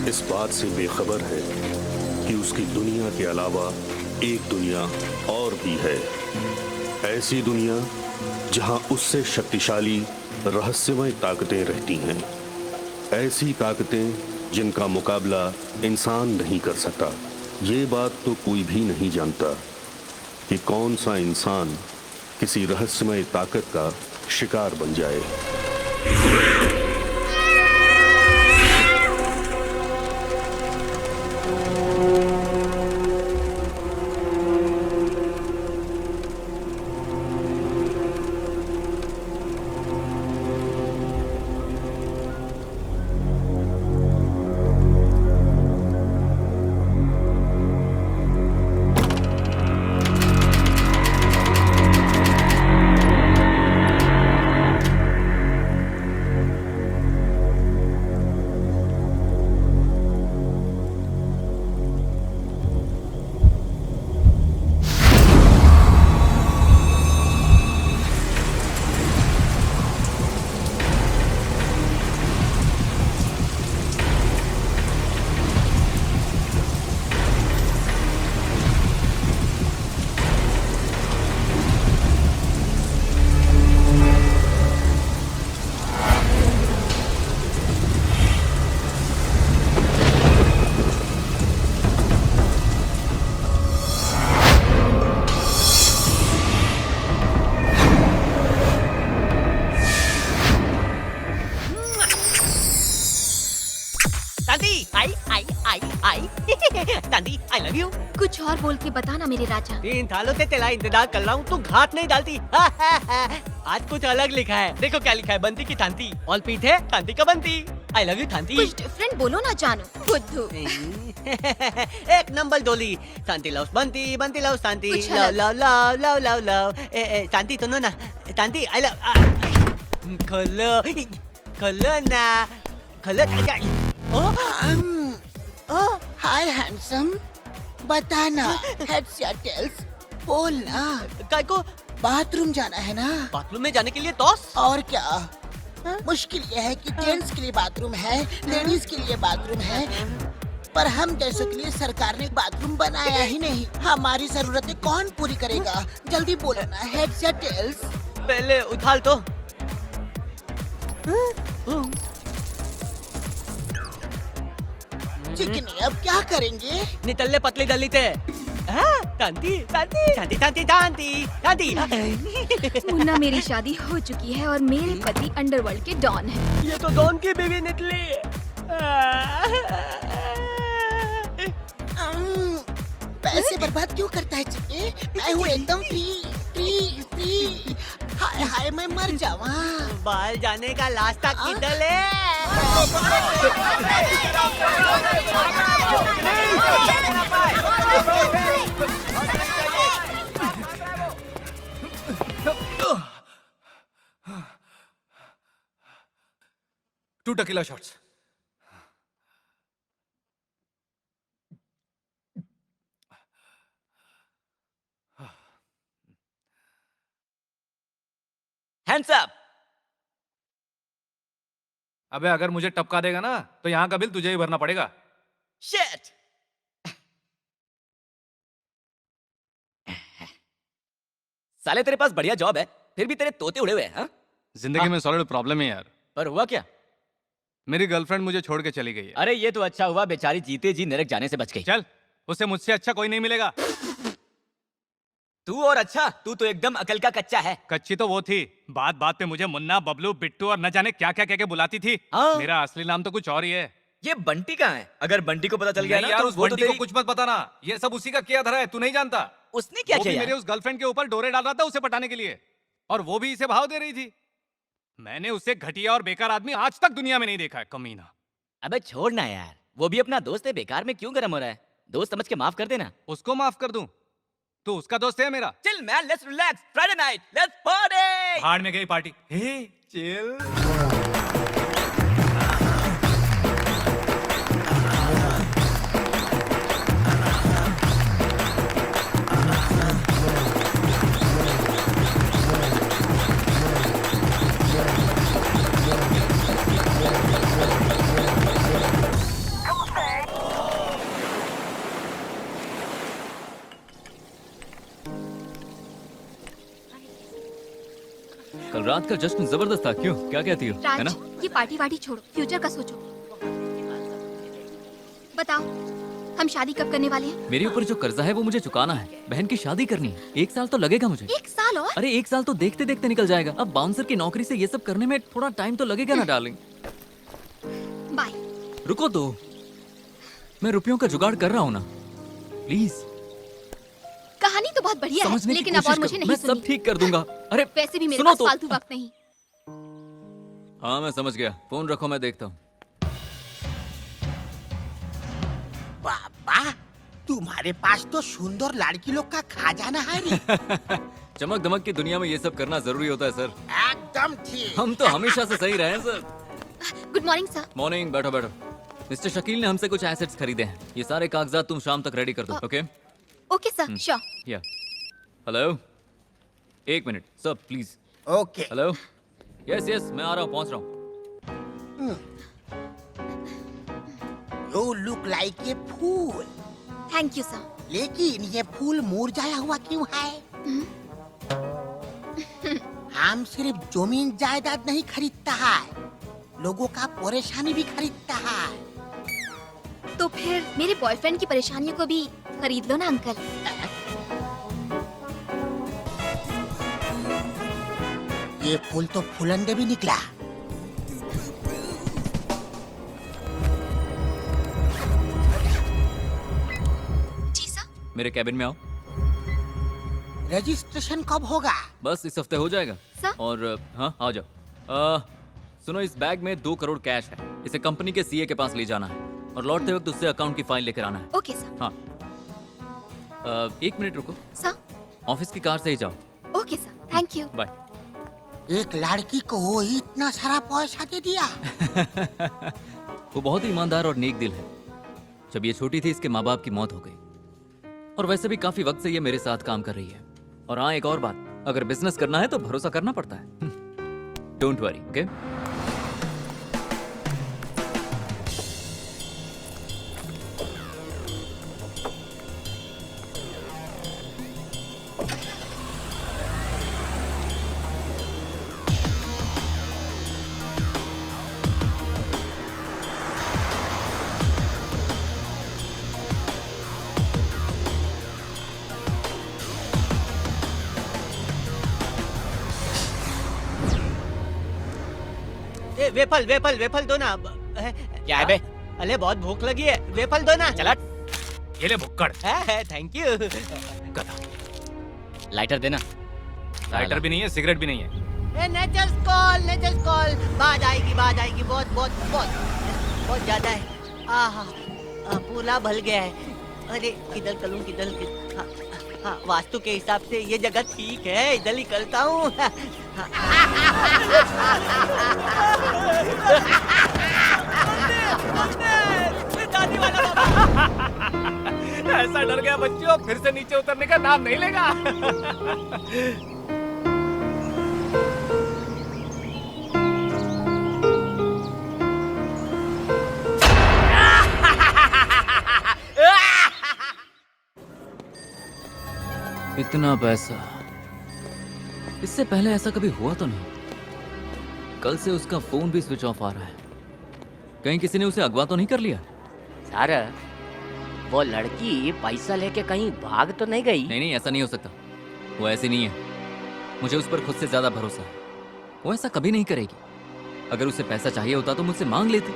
इस बात से बेखबर है कि उसकी दुनिया के अलावा एक दुनिया और भी है। ऐसी दुनिया जहां उससे शक्तिशाली रहस्यमय ताकतें रहती हैं। ऐसी ताकतें जिनका मुकाबला इंसान नहीं कर सकता। ये बात तो कोई भी नहीं जानता कि कौन सा इंसान किसी रहस्यमय ताकत का शिकार बन जाए। दादी आई लव यू। कुछ और बोल के बता ना मेरे राजा। 3 सालों से तेरा इंतजार कर रहा हूँ, तू घात नहीं डालती। आज कुछ अलग लिखा है, देखो क्या लिखा है। बंती की थांती, ऑल पीठ है थांती का बंती। I love you थांती। कुछ डिफरेंट बोलो ना जानू, बुद्धू। एक number Dolly. Shanti love Banti, Banti love Shanti. कुछ लव अलग। Love love love love love. Shanti सुनो ना, शांति आई लव। खोलो खोलो ना, खोलो। ओह हाय हैंडसम, बताना हेड्स या टेल्स, बोल ना। काय को बाथरूम जाना है ना? बाथरूम में जाने के लिए टॉस। और क्या? मुश्किल यह है कि जेंट्स के लिए बाथरूम है, लेडीज के लिए बाथरूम है, पर हम जैसों के लिए सरकार ने बाथरूम बनाया ही नहीं। हमारी जरूरतें कौन पूरी करेगा? जल्दी बोलो ना, हेड्स या टेल्स? पहले उछाल तो। चिकनी, अब क्या करेंगे? नितल्ले पतली दली थे। तांती तांती तांती तांती तांती तांती। मुन्ना, मेरी शादी हो चुकी है और मेरे पति अंडरवर्ल्ड के डॉन है। ये तो डॉन की बीवी निकली। पैसे बर्बाद क्यों करता है चिकनी? मैं हूँ एकदम फ्री फ्री फ्री। हाय हाय मैं मर जावा। बाल जाने का रास्ता किधर है? Two tequila shots. Hands up. अबे अगर मुझे टपका देगा ना तो यहाँ का बिल तुझे ही भरना पड़ेगा। Shit. साले तेरे पास बढ़िया जॉब है, फिर भी तेरे तोते उड़े हुए हैं। हाँ? जिंदगी में सॉलिड प्रॉब्लम है यार। पर हुआ क्या? मेरी गर्लफ्रेंड मुझे छोड़ के चली गई है। अरे ये तो अच्छा हुआ, बेचारी जीते जी नरक जाने से बच गई। चल, उसे मुझसे अच्छा कोई नहीं मिलेगा। तू और अच्छा, तू तो एकदम अकल का कच्चा है। कच्ची तो वो थी, बात बात पे मुझे मुन्ना, बबलू, बिट्टू और न जाने क्या क्या कह के बुलाती थी। हाँ। मेरा असली नाम तो कुछ और ही है। ये बंटी कहाँ है? अगर बंटी को पता चल गया नहीं ना यार, तो उस वो तो बंटी को तेरी... कुछ मत बताना। ये सब उसी का किया धरा है, तू नहीं जानता। उसने क्या वो किया भी यार? मेरे उस गर्लफ्रेंड के ऊपर डोरे डाल रहा था उसे पटाने के लिए, और वो भी इसे भाव दे रही थी। मैंने उसे घटिया और बेकार आदमी आज तक दुनिया में नहीं देखा है, कमीना। अबे छोड़ ना यार, वो भी अपना दोस्त है, बेकार में क्यों गरम हो रहा है? दोस्त समझ के माफ कर देना। उसको माफ कर दूं? तू उसका दोस्त है मेरा। Chill man, let's relax, Friday night, let's party. भाड़ में गई पार्टी। हे चिल। कल रात का जश्न जबरदस्त था, क्यों? क्या कहती हो? है ना? राज, ये पार्टी वार्टी छोड़ो, फ्यूचर का सोचो। बताओ, हम शादी कब करने वाले हैं? मेरे ऊपर जो कर्जा है वो मुझे चुकाना है। बहन की शादी करनी है। 1 साल तो लगेगा मुझे। 1 साल और? अरे 1 साल तो देखते देखते निकल जाएगा। अब बाउंसर की नौकरी से ये सब करने में थोड़ा टाइम तो लगेगा ना डार्लिंग। बाय। रुको तो, मैं रुपयों का जुगाड़ कर रहा हूँ ना, प्लीज। कहानी तो बहुत बढ़िया है, समझने की लेकिन अब और कोशिश मुझे करो। नहीं मैं सुननी। सब ठीक कर दूंगा। अरे वैसे भी मेरे सुनो पास तो। फालतू वक्त नहीं। हाँ मैं समझ गया, फोन रखो, मैं देखता हूँ। बाबा, तुम्हारे पास तो सुंदर लड़की लोग का खजाना है रे। चमक धमक की दुनिया में ये सब करना जरूरी होता है सर। एकदम ठीक। हम तो हमेशा से सही रहे हैं sir. Good morning sir. Morning, बैठो बैठो। मिस्टर शकील ने हमसे कुछ एसेट्स खरीदे हैं। ये सारे कागजात तुम शाम तक रेडी कर दो, ओके? Okay sir, sure. या hello, 1 minute sir please. Okay. Hello, yes yes मैं आ रहा हूँ, पहुँच रहा हूँ। You look like a fool. Thank you sir. लेकिन ये फूल मुरझाया हुआ क्यों है? हम सिर्फ जमीन जायदाद नहीं खरीदता है, लोगों का परेशानी भी खरीदता है। तो फिर मेरे बॉयफ्रेंड की परेशानियों को भी खरीद लो ना अंकल। ये फूल तो फुलंदे भी निकला। जी सर। मेरे कैबिन में आओ। रजिस्ट्रेशन कब होगा? बस इस हफ्ते हो जाएगा। सर? और हाँ आ जाओ। सुनो, इस बैग में 2 करोड़ कैश है। इसे कंपनी के सीए के पास ले जाना है और लौटते वक्त उससे अकाउंट की फाइल लेकर आना है। Okay sir. हाँ 1 मिनट रुको, सर। ऑफिस की कार से ही जाओ। Okay sir, thank you. Bye. एक लड़की को वो इतना सारा पैसा दे दिया। वो बहुत ही ईमानदार और नेक दिल है। जब ये छोटी थी इसके माँ बाप की मौत हो गई, और वैसे भी काफी वक्त से ये मेरे साथ काम कर रही है। और हाँ एक और बात, अगर बिजनेस करना है तो भरोसा करना पड़ता है। Don't worry, okay? Waffle waffle waffle दो ना। क्या है बे? अरे बहुत भूख लगी है, वेफल दो ना। चला ये ले भुक्कड़। Thank you. लाइटर देना। लाइटर भी नहीं है, सिगरेट भी नहीं है। नेचर्स कॉल बाद आएगी बहुत बहुत बहुत बहुत ज्यादा है। आहा पूरा भल गया है। अरे किधर चलूं किधर? हाँ, वास्तु के हिसाब से ये जगह ठीक है, इधर ही करता हूँ। दादी वाला ऐसा डर गया बच्चों, फिर से नीचे उतरने का नाम नहीं लेगा। इतना पैसा, इससे पहले ऐसा कभी हुआ तो नहीं। कल से उसका फोन भी स्विच ऑफ आ रहा है। कहीं किसी ने उसे अगवा तो नहीं कर लिया? सर, वो लड़की पैसा लेके कहीं भाग तो नहीं गई? नहीं ऐसा नहीं हो सकता। वो ऐसी नहीं है। मुझे उस पर खुद से ज्यादा भरोसा है। वो ऐसा कभी नहीं करेगी। अगर उसे पैसा चाहिए होता तो मुझसे मांग लेती।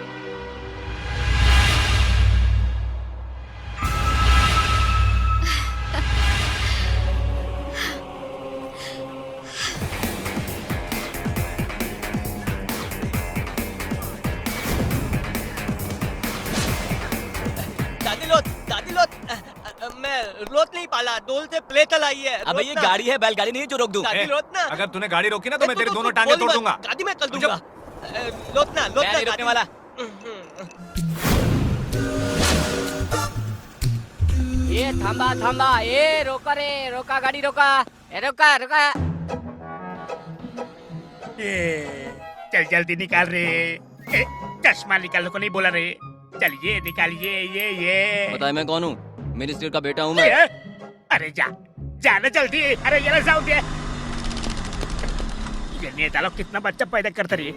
दादी लोट मैं रोत नहीं पाला, डोल से प्लेटल आई है। अबे ये गाड़ी है, बैलगाड़ी नहीं है जो रोक दूं। दादी लोट ना। अगर तूने गाड़ी रोकी ना तो मैं तेरी दोनों टांगे तोड़ दूंगा। दादी मैं कर दूंगा। लोट ना मैं नहीं रोकने वाला। ये थांबा, ये रोका रे, रोका गाड़ी रोका, ए रोका। चल जल्दी निकाल रे। चश्मा निकालने को नहीं बोला रे। चलिए निकालिए ये। बताए मैं कौन हूँ? मिनिस्टर का बेटा हूँ मैं। अरे जाना जल्दी। अरे ये साउंड है। ये नेता लोग कितना बच्चा पैदा करते रहे।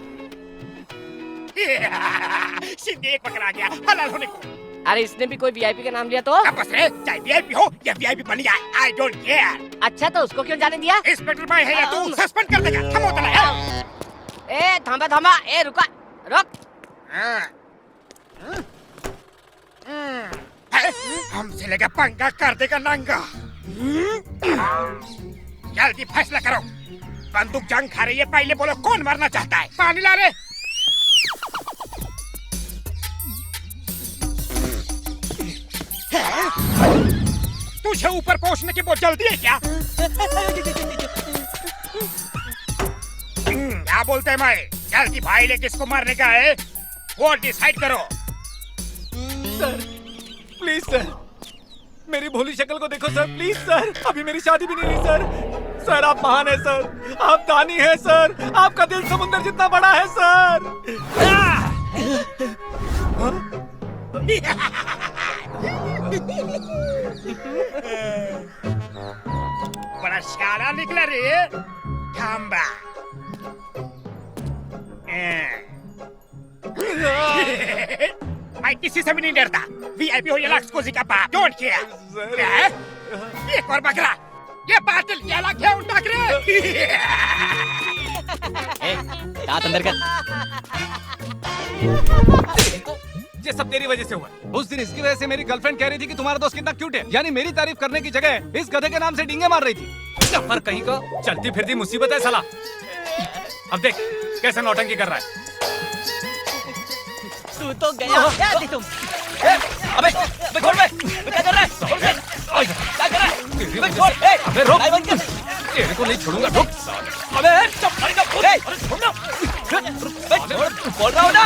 सीधे एक पकड़ा गया हलाल होने को। अरे इसने भी कोई वीआईपी का नाम लिया तो? अब बस रे, चाहे वीआईपी हो या वीआईपी बन जाए, आई डोंट केयर। अच्छा तो उसको क्यों जाने दिया? इंस्पेक्टर भाई है या तू सस्पेंड कर देगा। हम होता है। ए थांबा थांबा, ए रुका, रुक। हमसे लेकर पंगा कर देगा नंगा। जल्दी फैसला करो। बंदूक जंग खा रही है, पहले बोलो कौन मरना चाहता है। पानी ला रे। तुझे ऊपर पहुंचने की बहुत जल्दी है क्या? क्या बोलते हैं मैं? जल्दी भाई ले किसको मारने का है वो डिसाइड करो। सर प्लीज सर, मेरी भोली शक्ल को देखो सर, प्लीज सर। अभी मेरी शादी भी नहीं हुई सर। सर आप महान है सर, आप दानी है सर, आपका दिल समुंदर जितना बड़ा है सर। बड़ा शाना निकला रे थांबा। मैं किसी से भी नहीं डरता। वीआईपी हो या लक्ष्कोजी का बाप, डोंट केयर। एक और बकरा, ये बातिल क्या लग है उल्टा करे। दांत अंदर कर। ये सब तेरी वजह से हुआ। उस दिन इसकी वजह से मेरी गर्लफ्रेंड कह रही थी कि तुम्हारा दोस्त कितना क्यूट है, यानी मेरी तारीफ करने की जगह इस गधे के नाम से डींगे मार रही थी। सफर कहीं का, चलती फिरती मुसीबत है साला। अब देख कैसे नौटंकी कर रहा है। तू तो गया क्या थी तुम? अबे छोड़ बे, क्या कर रहा है? क्या कर रहा है? छोड़, अबे रोक, तेरे को नहीं छोड़ूंगा, रुक। अबे चुप, अरे छोड़ ना, बोल रहा हूँ ना।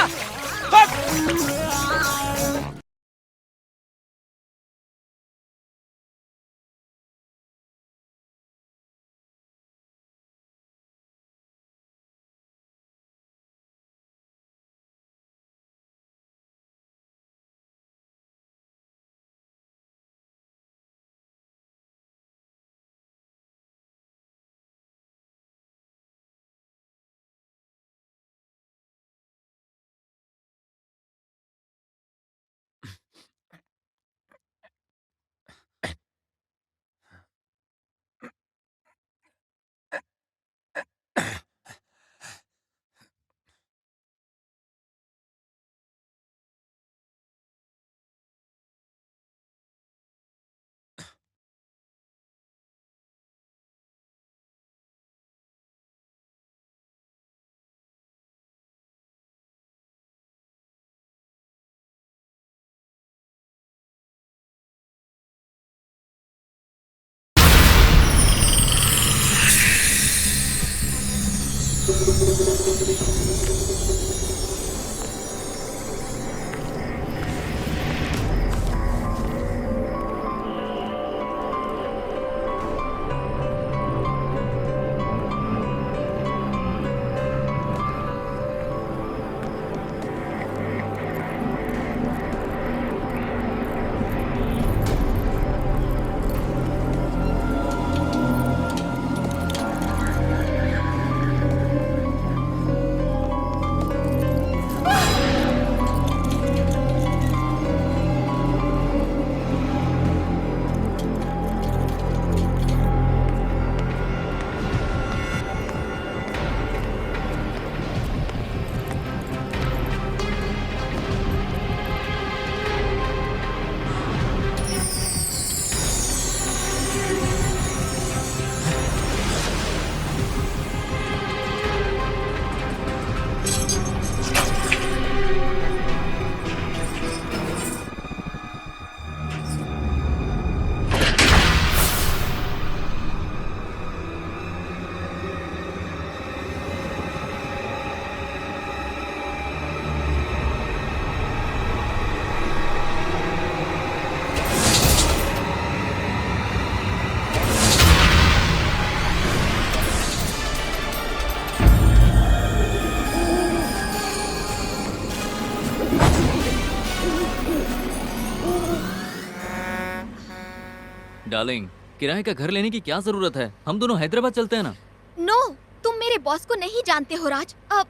डार्लिंग, किराए का घर लेने की क्या जरूरत है? हम दोनों हैदराबाद चलते हैं ना। नो, तुम मेरे मेरे बॉस को नहीं जानते हो राज। अब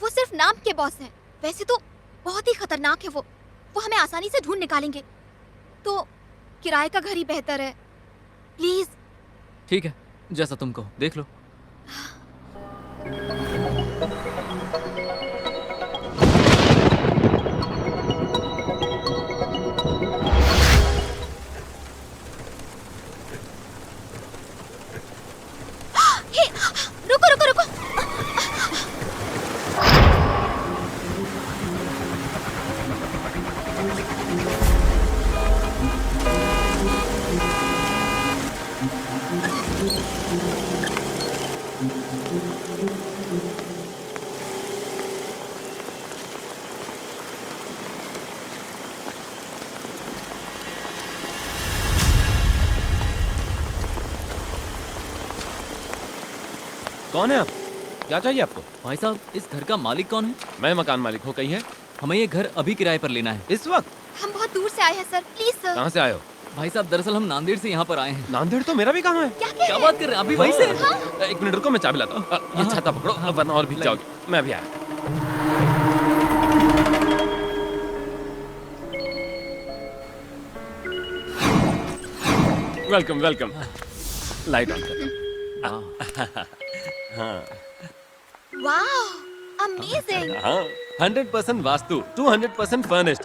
वो सिर्फ नाम के बॉस हैं। वैसे तो बहुत ही खतरनाक है वो हमें आसानी से ढूंढ निकालेंगे। तो किराए का घर ही बेहतर है, प्लीज। ठीक है, जैसा तुम कहो, देख लो। हे, रुको रुको रुको। कौन है आप? क्या चाहिए आपको? भाई साहब, इस घर का मालिक कौन है? मैं मकान मालिक हूँ। कहीं है? हमें ये घर अभी किराए पर लेना है। इस वक्त? हम बहुत दूर से आए हैं सर, प्लीज सर। कहाँ से आए हो? भाई साहब, दरअसल हम नांदेड़ से यहाँ पर आए हैं। नांदेड़ तो मेरा भी कहाँ है? क्या बात कर रहे हैं? अभी वहीं से? एक मिनट रुको, मैं चाबी लाता हूँ। ये छाता पकड़ो, वरना और भीग जाओगे। मैं अभी आया। Welcome welcome. लाइट ऑन कर। हाँ वाओ, अमेजिंग। हाँ, 100% वास्तु, 200% फर्निश्ड।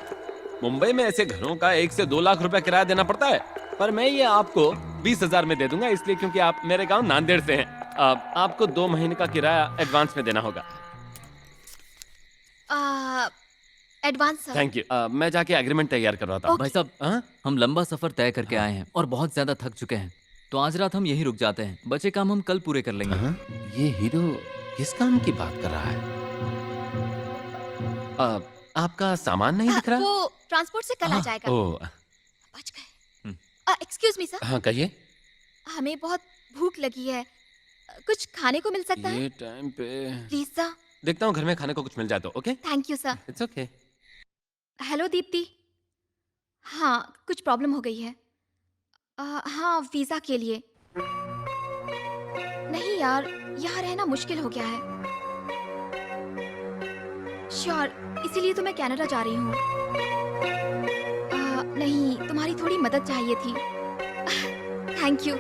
मुंबई में ऐसे घरों का 1 से 2 लाख रुपया किराया देना पड़ता है, पर मैं ये आपको 20,000 में दे दूंगा, इसलिए क्योंकि आप मेरे गांव नांदेड़ से हैं। आपको 2 महीने का किराया एडवांस में देना होगा। Advance sir. Thank you. मैं जाके एग्रीमेंट तैयार करवाता हूँ। भाई साहब, हम लंबा सफर तय करके आए हैं और बहुत ज्यादा थक चुके हैं, तो आज रात हम यहीं रुक जाते हैं। बचे काम हम कल पूरे कर लेंगे। ये हीरो किस काम की बात कर रहा है? आपका सामान नहीं दिख रहा? वो ट्रांसपोर्ट से कल आ जाएगा। ओह, बच गए। एक्सक्यूज मी सर, हाँ कहिए। हमें बहुत भूख लगी है, कुछ खाने को मिल सकता है? ये टाइम पे प्लीज सर। देखता हूँ घर में खाने को कुछ मिल जाए तो। Okay, thank you sir. It's okay. Hello Deepti. हाँ, कुछ प्रॉब्लम हो गई है। हाँ, वीजा के लिए। नहीं यार, यहाँ रहना मुश्किल हो गया है। श्योर, इसीलिए तो मैं कनाडा जा रही हूँ। नहीं, तुम्हारी थोड़ी मदद चाहिए थी। Thank you.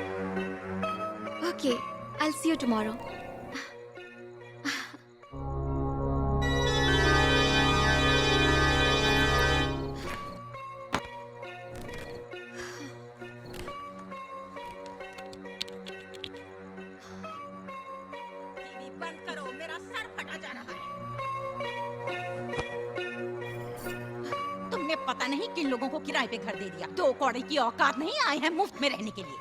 Okay, I will see you tomorrow. बंद करो, मेरा सर फटा जा रहा है। तुमने पता नहीं किन लोगों को किराए पे घर दे दिया। 2 कौड़े की औकात नहीं, आए हैं मुफ्त में रहने के लिए।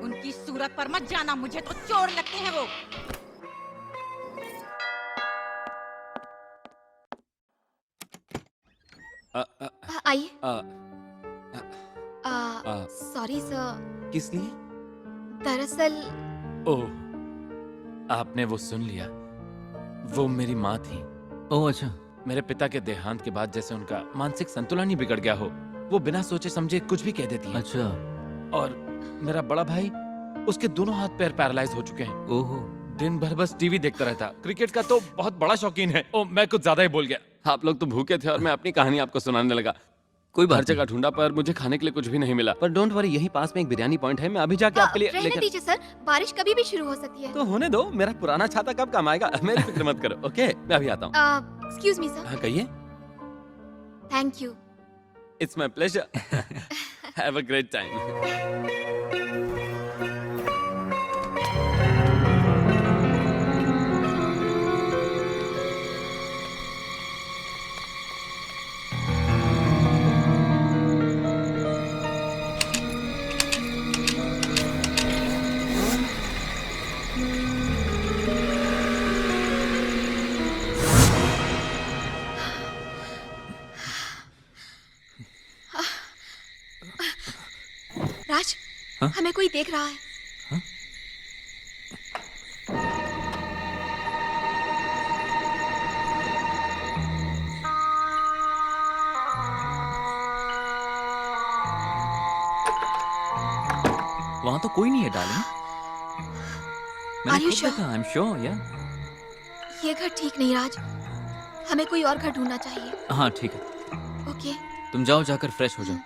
उनकी सूरत पर मत जाना, मुझे तो चोर लगते हैं वो। आइए। आ, सॉरी सर, किस लिए? दरअसल ओह, आपने वो सुन लिया। वो मेरी माँ थी। ओह अच्छा। मेरे पिता के देहांत के बाद जैसे उनका मानसिक संतुलन ही बिगड़ गया हो, वो बिना सोचे समझे कुछ भी कह देती है। अच्छा। और मेरा बड़ा भाई, उसके दोनों हाथ पैर पैरालाइज हो चुके हैं। ओहो। दिन भर बस टीवी देखता रहता। क्रिकेट का तो बहुत बड़ा शौकीन है। ओह, मैं कुछ ज्यादा ही बोल गया। आप लोग तो भूखे थे और मैं अपनी कहानी आपको सुनाने लगा। कोई बात हर जगह ढूंढा पर मुझे खाने के लिए कुछ भी नहीं मिला। पर डोंट वरी, यहीं पास में एक बिरयानी पॉइंट है, मैं अभी जाके आपके लिए रहने लेकर। दीजिए सर, बारिश कभी भी शुरू हो सकती है। तो होने दो, मेरा पुराना छाता कब काम आएगा। मेरी फिक्र मत करो। ओके, मैं अभी आता हूँ। Excuse me sir. हाँ कहिए। Thank you. It's my pleasure. Have a great time. Raj, हमें कोई देख रहा है। वहां तो कोई नहीं है darling. Are you sure? I am sure या। ये घर ठीक नहीं राज, हमें कोई और घर ढूंढना चाहिए। हाँ ठीक है, ओके। तुम जाओ, जाकर फ्रेश हो जाओ।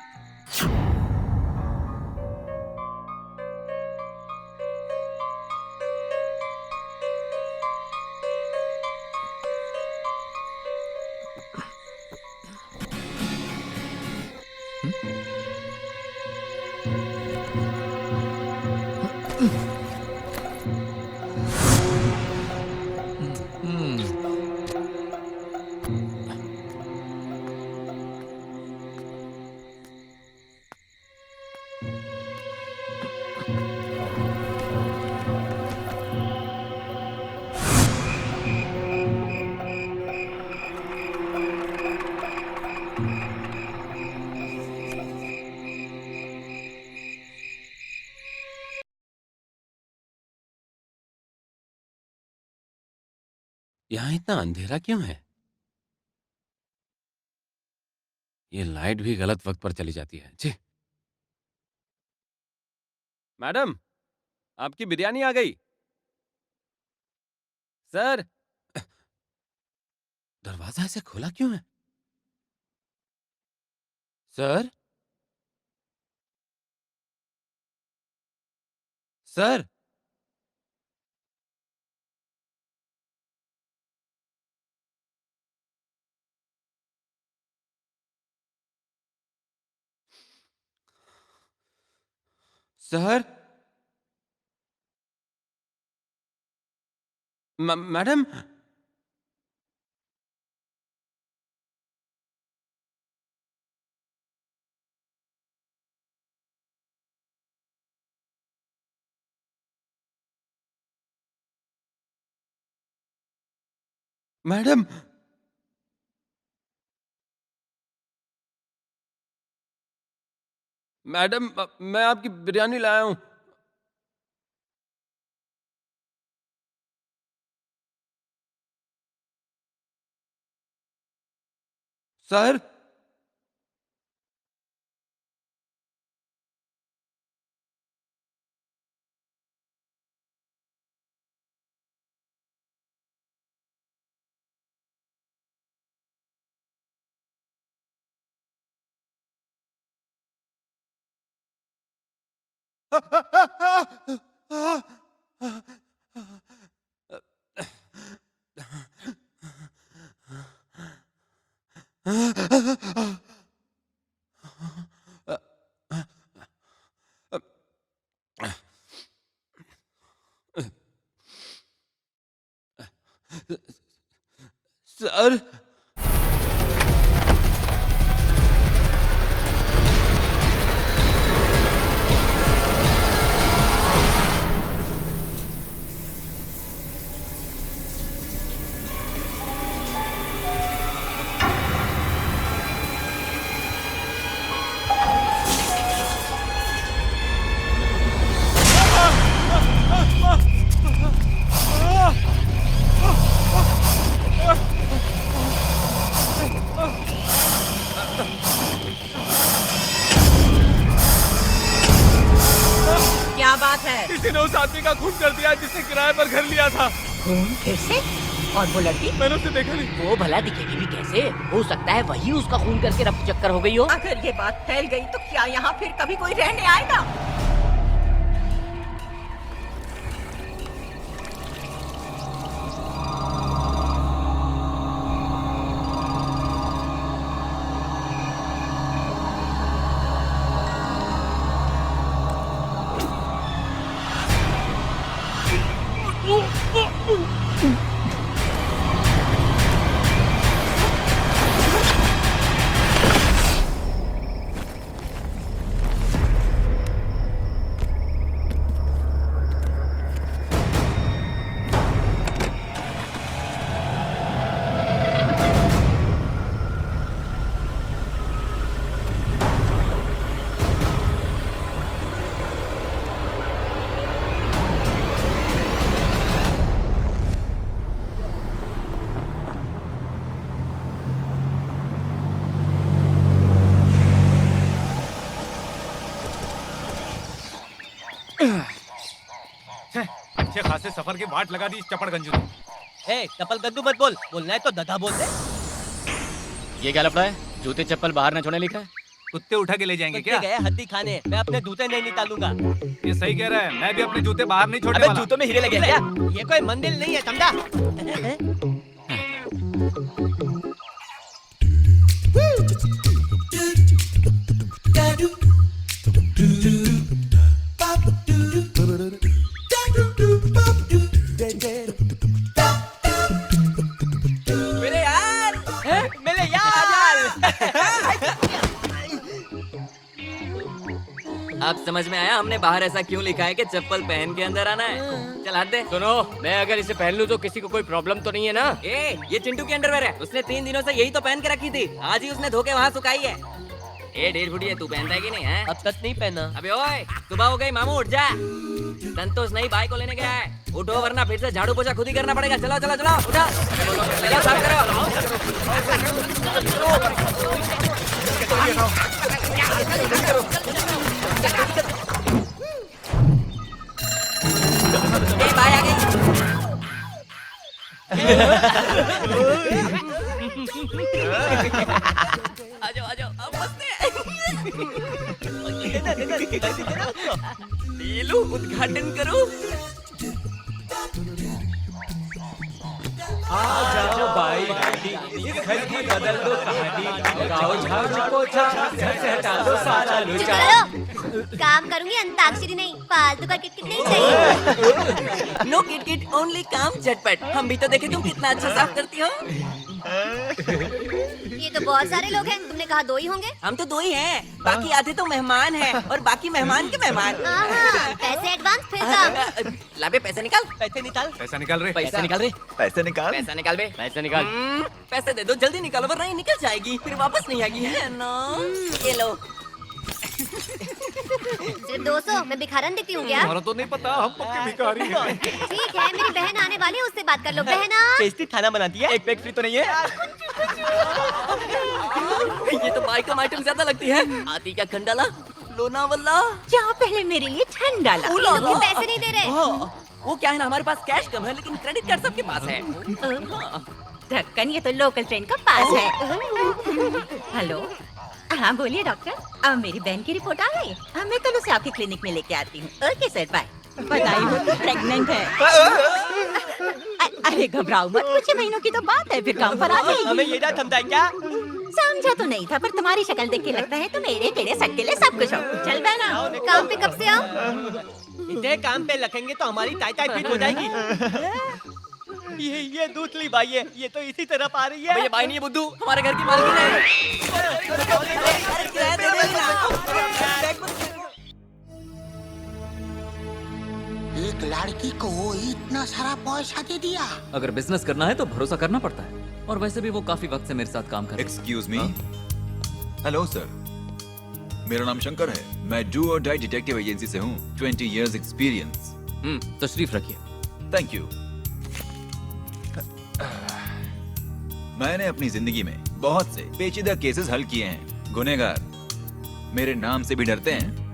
यहाँ इतना अंधेरा क्यों है? ये लाइट भी गलत वक्त पर चली जाती है। जी मैडम, आपकी बिरयानी आ गई। सर, दरवाजा ऐसे खुला क्यों है? Sir, sir, sir, madam, madam, madam, मैं आपकी बिरयानी लाया हूं। सर, सर, क्या बात है? किसी ने उस आदमी का खून कर दिया जिसने किराए पर घर लिया था। खून फिर से? और वो लड़की? मैंने उसे देखा नहीं। वो भला दिखेगी भी कैसे? हो सकता है वही उसका खून करके रफ्त चक्कर हो गई हो। अगर ये बात फैल गई तो क्या यहाँ फिर कभी कोई रहने आएगा? अच्छे खासे सफर की वाट लगा दी इस चपड़गंजू ने। चप्पल गद्दू मत बोल, बोलना है तो दधा बोल दे। ये क्या लफड़ा है? जूते चप्पल बाहर न छोड़ने लिखा है। कुत्ते उठा के ले जाएंगे क्या? गए हड्डी खाने, मैं अपने जूते नहीं निकालूंगा। ये सही कह रहा है, मैं भी अपने जूते बाहर नहीं छोड़ने अबे वाला। जूतों में हीरे लगे क्या? ये कोई मंदिर नहीं है, समझा? मेरे यार, मेरे यार। अब समझ में आया हमने बाहर ऐसा क्यों लिखा है कि चप्पल पहन के अंदर आना है। चल हाथ दे। सुनो, मैं अगर इसे पहन लूं तो किसी को कोई प्रॉब्लम तो नहीं है ना? ये चिंटू की अंडरवेयर है, उसने 3 दिनों से यही तो पहन के रखी थी, आज ही उसने धो के वहाँ सुखाई है। 1.5 फुट तू पहनता है कि नहीं है? अब तक नहीं पहना। अबे ओए, सुबह हो गई मामू, उठ जा। संतोष नहीं भाई को लेने गया है, उठो वरना फिर से झाड़ू पोछा खुद ही करना पड़ेगा। चलो चलो चलो, उठा, चलो साफ करो। भाई आ गई। आजाओ आजाओ, अब मस्ती है। नीलू, उद्घाटन करो। जाओ भाई, इस घर की बदल दो कहानी, गाओ झाड़ू पोछा, घर से हटा दो सारा लुचा। काम करूंगी, अंताक्षरी नहीं, फालतू का किट नहीं चाहिए। नो किट किट, ओनली काम झटपट। हम भी तो देखे तुम कितना अच्छा साफ करती हो। ये तो बहुत सारे लोग हैं, तुमने कहा 2 ही होंगे। हम तो 2 ही हैं, बाकी आधे तो मेहमान हैं और बाकी मेहमान के मेहमान। पैसे एडवांस फिर काम। लाबे पैसे निकाल। पैसे निकाल। पैसा निकाल रहे। पैसा निकाल रे। पैसे निकाल। पैसा निकाल बे। पैसे निकाल। पैसे दे दो, जल्दी निकालो वरना ये निकल जाएगी, फिर वापस नहीं आएगी, है ना? ये लो। सिर्फ 200, मैं भिखारन देती हूँ क्या? तुम्हारा तो नहीं पता, हम पक्के भिखारी हैं। ठीक है, मेरी बहन आने वाली है, उससे बात कर लो। बहना, टेस्टी खाना बनाती है, एक पैक फ्री तो नहीं है? ये तो बाइकम आइटम ज्यादा लगती है। आती क्या खंडाला, लोनावला। जाओ पहले मेरे लिए ठंडा ला। ये लोग भी पैसे नहीं दे रहे। वो क्या है ना, हमारे पास कैश कम है लेकिन क्रेडिट कार्ड सबके पास है। ढक्कन, ये तो लोकल ट्रेन का पास है। हेलो, हाँ बोलिए डॉक्टर। अब मेरी बहन की रिपोर्ट आ गई। मैं कल उसे आपके क्लिनिक में लेके आती हूँ। Okay sir, bye. बधाई हो, तो प्रेग्नेंट है। अरे घबराओ मत, कुछ महीनों की तो बात है, फिर काम पर आ जाएगी। हमें ये ना समझाए क्या? समझा तो नहीं था, पर तुम्हारी शक्ल देख के लगता है तुम मेरे पेड़े सटकेले सब कुछ हो। चल बहना, काम पे कब से आओ? इतने काम पे रखेंगे तो हमारी टाई टाई फिट हो जाएगी। ये दूसरी बाई है, ये तो इसी तरफ आ रही है। भैया बाई नहीं है बुद्धू, हमारे घर की मालकिन है। किराया दे देना। एक लड़की को इतना सारा पैसा दे दिया। अगर बिजनेस करना है तो भरोसा करना पड़ता है, और वैसे भी वो काफी वक्त से मेरे साथ काम कर रही है। Excuse me. हेलो सर, मेरा नाम शंकर है, मैं डू और डाई डिटेक्टिव एजेंसी से हूँ। 20 years एक्सपीरियंस। तशरीफ रखिए। Thank you. मैंने अपनी जिंदगी में बहुत से पेचीदा केसेस हल किए हैं। गुनहगार मेरे नाम से भी डरते हैं।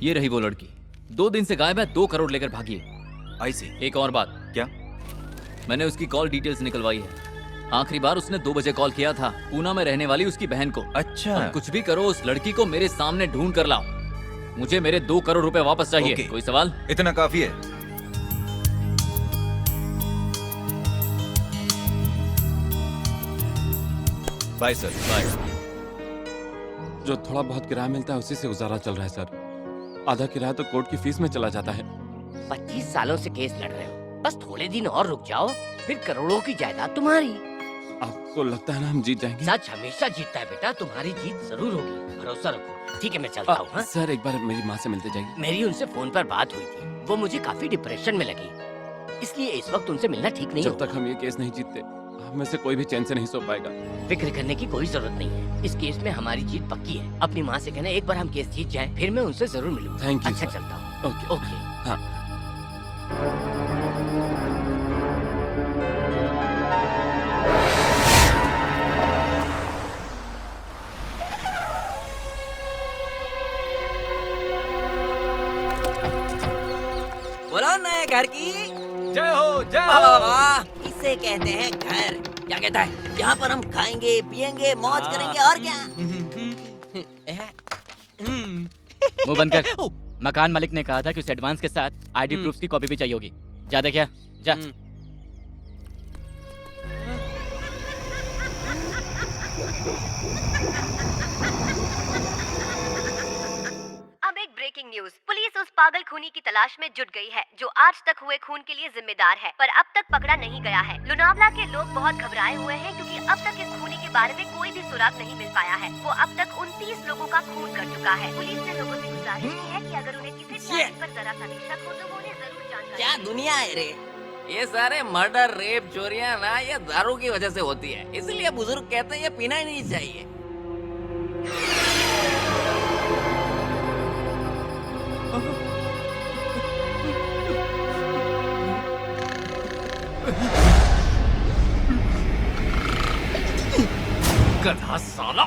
ये रही वो लड़की, 2 दिन से गायब है, 2 करोड़ लेकर भागी है। आई सी। एक और बात, क्या? मैंने उसकी कॉल डिटेल्स निकलवाई है। आखिरी बार उसने 2 बजे कॉल किया था, पूना में रहने वाली उसकी बहन को। अच्छा। अब कुछ भी करो, उस लड़की को मेरे सामने ढूंढ कर लाओ। मुझे मेरे 2 करोड़ रुपए वापस चाहिए। Okay. कोई सवाल? इतना काफी है। Bye sir. बाय। जो थोड़ा बहुत किराया मिलता है उसी से गुजारा चल रहा है सर। आधा किराया तो कोर्ट की फीस में चला जाता है। 25 सालों से केस लड़ रहे हो, बस थोड़े दिन और रुक जाओ, फिर करोड़ों की जायदाद तुम्हारी। आपको लगता है ना हम जीत जाएंगे? सच हमेशा जीतता है बेटा, तुम्हारी जीत जरूर होगी, भरोसा रखो। ठीक है, मैं चलता हूँ। सर एक बार मेरी माँ से मिलते जाइए। मेरी उनसे फोन पर बात हुई थी, वो मुझे काफी डिप्रेशन में लगी, इसलिए इस वक्त उनसे मिलना ठीक नहीं जब होगा। तक हम ये केस नहीं जीतते, हम में से कोई भी चैन से नहीं सो पाएगा। फिक्र करने की कोई जरूरत नहीं है, इस केस में हमारी जीत पक्की है। अपनी माँ से कहना एक बार हम केस जीत जाएं, फिर मैं उनसे जरूर मिलूंगा। Thank you, अच्छा, sir. चलता हूँ। ओके। ओके। हाँ। है घर की? जय हो जय वाह, वाह, हो। वाह। इसे कहते हैं घर। क्या कहता है? यहाँ पर हम खाएंगे पिएंगे मौज करेंगे और क्या? मुंह बंद कर। मकान मालिक ने कहा था कि उस एडवांस के साथ आईडी प्रूफ की कॉपी भी चाहिए होगी। ज्यादा क्या? जा। अब एक ब्रेकिंग न्यूज। पुलिस उस पागल खूनी की तलाश में जुट गई है जो आज तक हुए खून के लिए जिम्मेदार है, पर अब तक पकड़ा नहीं गया है। लोनावला के लोग बहुत घबराए हुए हैं क्योंकि अब तक इस खूनी के बारे में कोई भी सुराग नहीं मिल पाया है। वो अब तक 29 लोगों का खून कर चुका है। पुलिस ने लोगों से गुजारिश की है कि अगर उन्हें किसी भी आदमी पर जरा सा भी शक हो तो वो उन्हें जरूर जानकारी क्या दुनिया है रे। ये सारे मर्डर रेप चोरियां ना ये दारू की वजह से होती है, इसलिए बुजुर्ग कहते हैं ये पीना ही नहीं चाहिए। गधा साला।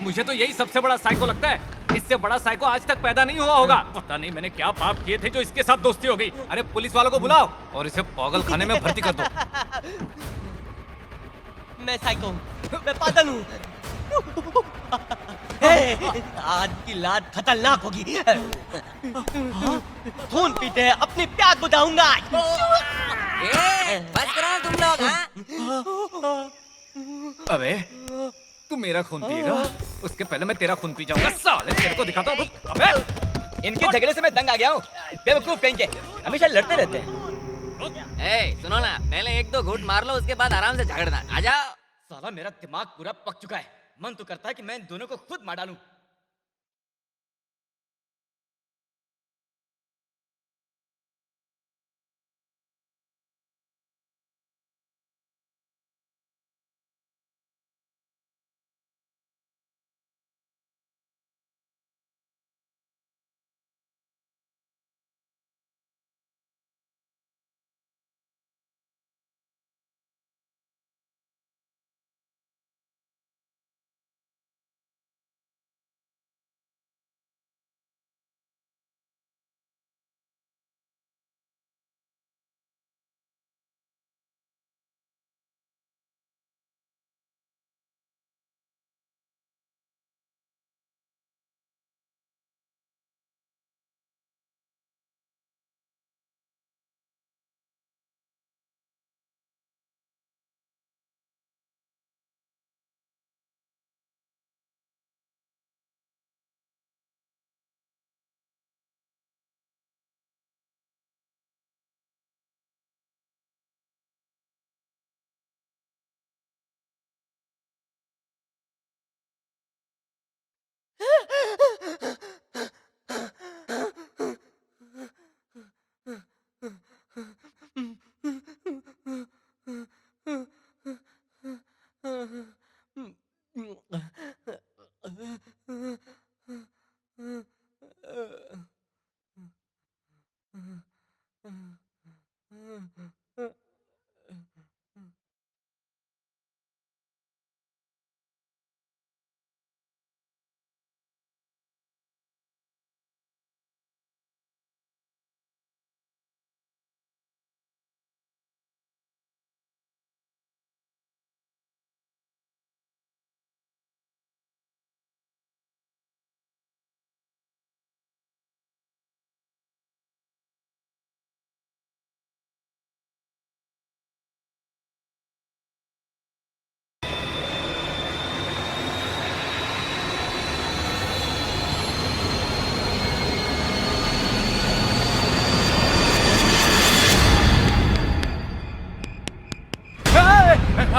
मुझे तो यही सबसे बड़ा साइको लगता है। इससे बड़ा साइको आज तक पैदा नहीं हुआ होगा। पता नहीं मैंने क्या पाप किए थे जो इसके साथ दोस्ती हो गई। अरे पुलिस वालों को बुलाओ और इसे पागल खाने में भर्ती कर दो। मैं साइको हूँ, मैं पागल हूँ। आज की लात खतरनाक होगी। खून पीते हैं, अपनी प्यास बुझाऊंगा। बस करो तुम लोग। हाँ? अबे तू मेरा खून पिएगा, उसके पहले मैं तेरा खून पी जाऊंगा। साले तेरे को दिखाता हूँ। अबे इनके झगड़े से मैं दंग आ गया हूँ। बेवकूफ कहीं के, हमेशा लड़ते रहते हैं। सुनो ना, पहले एक दो घूंट मार लो, उसके बाद आराम से झगड़ना। आ जाओ। साला मेरा दिमाग पूरा पक चुका है। मन तो करता है कि मैं इन दोनों को खुद मार डालूं।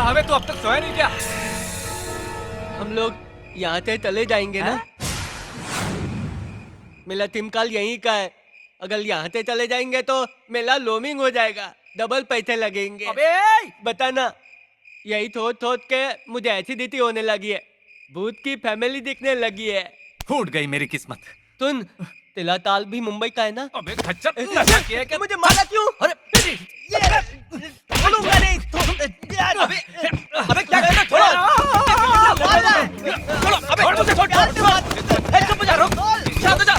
अबे तू अब तक सोया नहीं क्या? हम लोग यहाँ से चले जाएंगे ना? मेरा तिमकाल यहीं का है। अगर यहाँ से चले जाएंगे तो मेरा लोमिंग हो जाएगा, डबल पैसे लगेंगे। अबे बताना, यही थोड़ थोड़ के मुझे एसिडिटी होने लगी है, भूत की फैमिली दिखने लगी है। फूट गई मेरी किस्मत। सुन, तिला ताल भी मुंबई का है ना? अबे खच्चर, नशा किया है क्या? मुझे मारा क्यों? अरे बोलूंगा नहीं। अबे क्या कर रहा है? छोड़ो। अबे मुझे छोड़। चुप हो जा, रुक। जा।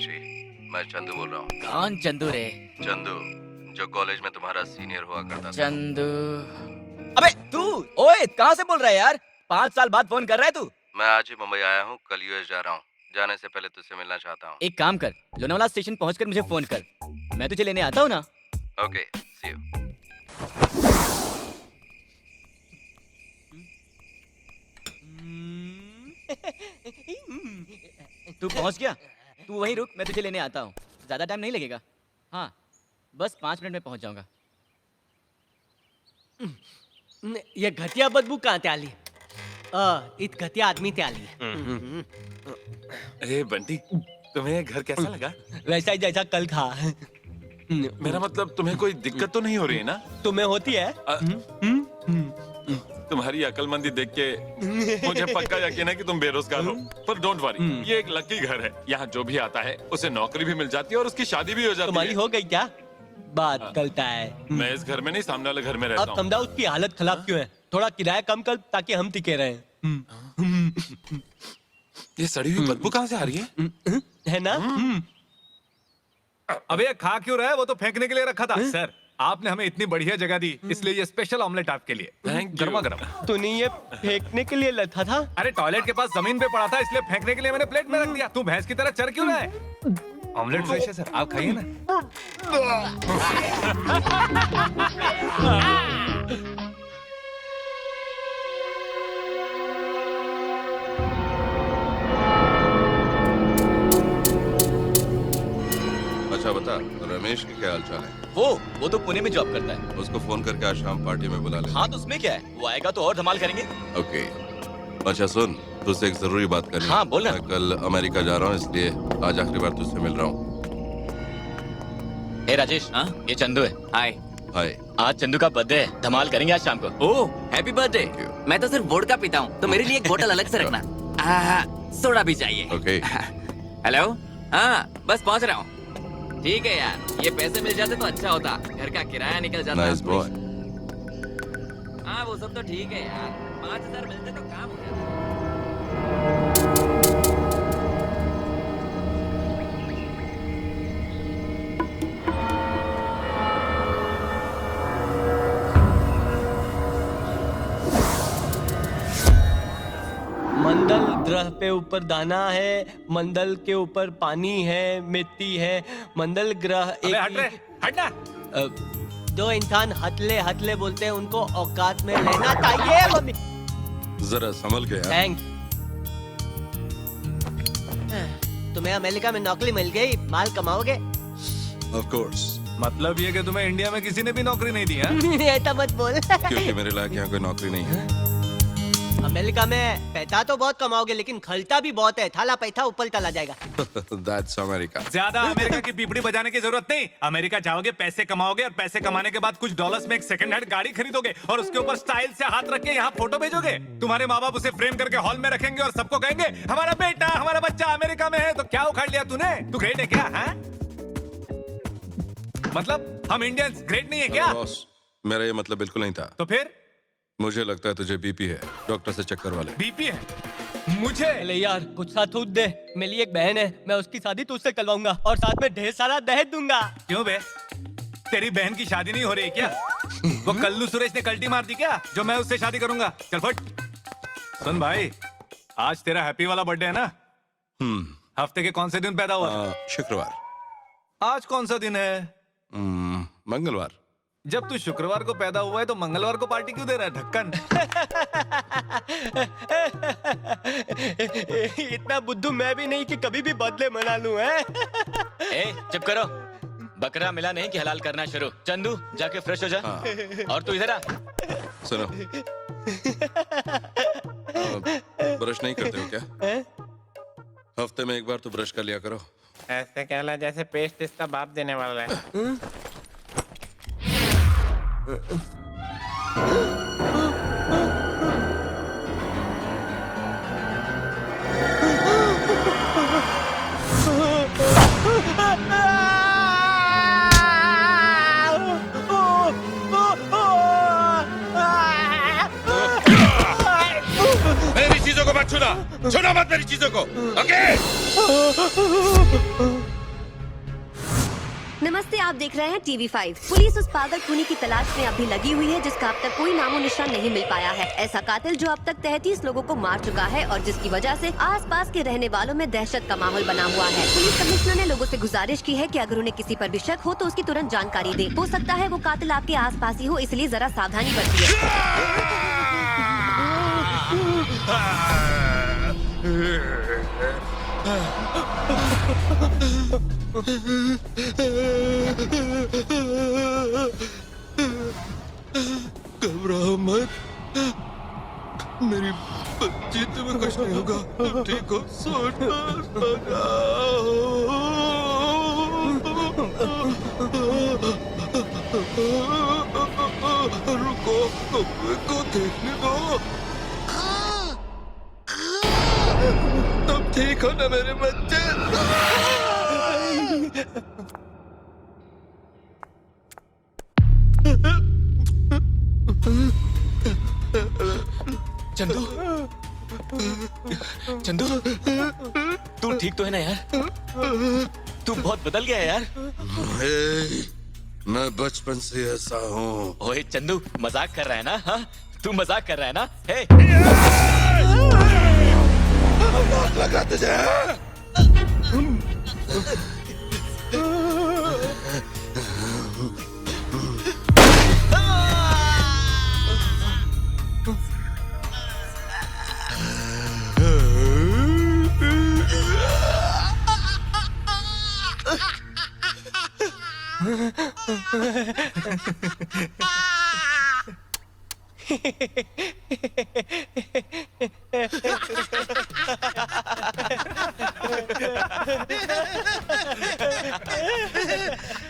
रमेशी, मैं चंदू बोल रहा हूँ। कौन चंदू रे? चंदू, जो कॉलेज में तुम्हारा सीनियर हुआ करता था। चंदू। अबे तू, ओए कहाँ से बोल रहा है यार? 5 साल बाद फोन कर रहा है तू? मैं आज ही मुंबई आया हूँ, कल यूएस जा रहा हूँ। जाने से पहले तुझसे मिलना चाहता हूँ। एक काम कर, लोनावाला स्टेशन पहुंचकर मुझे फोन कर, मैं तुझे लेने आता हूँ ना। Okay, see you. तू पहुंच गया? तू वहीं रुक, मैं तुझे लेने आता हूँ। ज्यादा टाइम नहीं लगेगा। हाँ, बस 5 मिनट में पहुंच जाऊंगा। ये घटिया बदबू कहाँ ते आली? इत घटिया आदमी ते आली। अरे बंटी, तुम्हें घर कैसा लगा? वैसा ही जैसा कल था। मेरा मतलब तुम्हें कोई दिक्कत तो नहीं हो रही है ना? तुम्हें होती है? तुम्हारी अकलमंदी देख के मुझे पक्का यकीन है कि तुम बेरोजगार हो। पर डोंट वरी, ये एक लकी घर है। यहाँ जो भी आता है उसे नौकरी भी मिल जाती है और उसकी शादी भी हो जाती तुम्हारी है। हो गई क्या? बात करता है। मैं इस घर में नहीं, सामने वाले घर में रहता अब हूँ। समझाओ उसकी हालत खराब क्यों है? थोड़ा किराया कम कर ताकि हम टिके रहें। ये सड़ी हुई बदबू कहाँ से आ रही है? है ना? अबे खा क्यों रहा है? वो तो फेंकने के लिए रखा था। सर, आपने हमें इतनी बढ़िया जगह दी, इसलिए ये स्पेशल ऑमलेट आपके लिए। Thank you. गर्मा गर्म। तूने ये फेंकने के लिए लथा था? अरे टॉयलेट के पास जमीन पे पड़ा था, इसलिए फेंकने के लिए मैंने प्लेट में रख दिया। तू भैंस की तरह चर क्यों रहा है? ऑमलेट फ्रेश है सर, आप खाइए ना। अच्छा बता, रमेश के क्या हाल चाल है? वो तो पुणे में जॉब करता है। उसको फोन करके आज शाम पार्टी में बुला ले। हाँ तो उसमें क्या है, वो आएगा तो और धमाल करेंगे। ओके। अच्छा सुन, तुझसे एक जरूरी बात करनी है। हाँ, बोल ना। मैं कल अमेरिका जा रहा हूँ, इसलिए आज आखिरी बार तुझसे मिल रहा हूँ। ए राजेश, ये चंदू है। हाय। हाय। आज चंदू का बर्थडे है, धमाल करेंगे आज शाम को। ओह, हैप्पी बर्थडे। मैं तो सिर्फ वोडका पीता हूँ, तो मेरे लिए एक बोतल अलग से रखना। सोडा भी चाहिए। ओके। हेलो, हाँ बस पहुँच रहा हूँ। ठीक है यार, ये पैसे मिल जाते तो अच्छा होता, घर का किराया निकल जाता। Nice boy. हाँ वो सब तो ठीक है यार, 5000 मिलते तो काम हो जाता। मंडल ग्रह पे ऊपर दाना है, मंडल के ऊपर पानी है, मिट्टी है। मंडल ग्रह अबे हट रे, हटना। जो इंसान हथले हथले बोलते हैं उनको औकात में लेना चाहिए। मम्मी जरा संभल के यार। थैंक्स। तुम्हें अमेरिका में नौकरी मिल गई, माल कमाओगे? Of course. मतलब ये कि तुम्हें इंडिया में किसी ने भी नौकरी नहीं दी है? ऐसा मत बोल। क्योंकि मेरे लायक यहाँ कोई नौकरी नहीं है। अमेरिका में पैसा तो बहुत कमाओगे, लेकिन खर्चा भी बहुत है। थाला पैसा ऊपर चला जाएगा। That's America. ज्यादा अमेरिका की पीपड़ी बजाने की जरूरत नहीं। अमेरिका जाओगे, पैसे कमाओगे और पैसे कमाने के बाद कुछ डॉलर्स में एक सेकंड हैंड गाड़ी खरीदोगे और उसके ऊपर स्टाइल से हाथ रख के यहाँ फोटो भेजोगे। तुम्हारे माँ बाप उसे फ्रेम करके हॉल में रखेंगे और सबको कहेंगे हमारा बेटा, हमारा बच्चा अमेरिका में है। तो क्या उखाड़ लिया तूने? तू ग्रेट है क्या? हाँ? मतलब हम इंडियंस ग्रेट नहीं है क्या? बॉस, मेरा ये मतलब बिल्कुल नहीं था। तो फिर? मुझे लगता है तुझे बीपी है, डॉक्टर से चेक करवा ले। बीपी है मुझे? अरे यार कुछ साथ दूध दे। मेरी एक बहन है, मैं उसकी शादी तुझसे करवाऊंगा और साथ में ढेर सारा दहेज दूंगा। क्यों बे? तेरी बहन की शादी नहीं हो रही है क्या? वो कल्लू सुरेश ने कल्टी मार दी क्या जो मैं उससे शादी करूंगा? चल फट। सुन भाई, आज तेरा हैप्पी वाला बर्थडे है ना? हफ्ते के कौन से दिन पैदा हुआ? शुक्रवार। आज कौन सा दिन है? मंगलवार। जब तू शुक्रवार को पैदा हुआ है तो मंगलवार को पार्टी क्यों दे रहा है ढक्कन? इतना बुद्धू मैं भी नहीं कि कभी भी बदले मना लूं। ए चुप करो, बकरा मिला नहीं कि हलाल करना शुरू। चंदू जाके फ्रेश हो जा। और तू इधर आ। सुनो, ब्रश नहीं करते हो क्या? हफ्ते में एक बार तो ब्रश कर लिया करो। ऐसे कहला जैसे पेस्ट इसका बाप देने वाला है। मेरी चीजों को मत छूना। ना, छूना मत मेरी चीजों को, ओके? नमस्ते, आप देख रहे हैं TV5। पुलिस उस पागल खूनी की तलाश में अभी लगी हुई है जिसका अब तक कोई नामो निशान नहीं मिल पाया है। ऐसा कातिल जो अब तक 33 लोगों को मार चुका है और जिसकी वजह से आसपास के रहने वालों में दहशत का माहौल बना हुआ है। पुलिस कमिश्नर ने लोगों से गुजारिश की है कि अगर उन्हें किसी पर भी शक हो तो उसकी तुरंत जानकारी दे। हो सकता है वो कातिल आपके आसपास ही हो, इसलिए जरा सावधानी घबराओ मत, मेरी बच्ची, तुम्हें कुछ नहीं होगा, तुम ठीक हो, रुको, को देखने दो। तुम ठीक हो ना मेरे बच्चे? चंदू, चंदू, तू ठीक तो है ना यार? तू बहुत बदल गया है यार। मैं बचपन से ऐसा हूँ। ओए चंदू, मजाक कर रहा है ना? हाँ, तू मजाक कर रहा है ना? हे, मजाक लगा तुझे?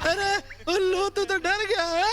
अरे उल्लू, तू तो डर गया है?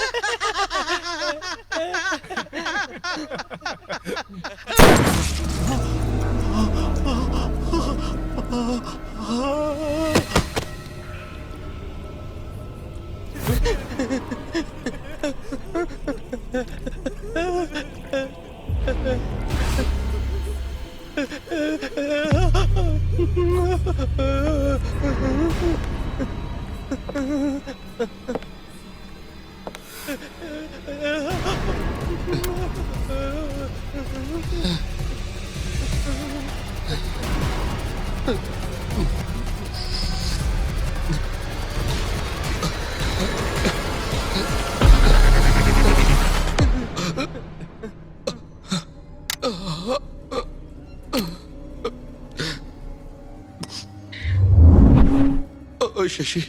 शशि,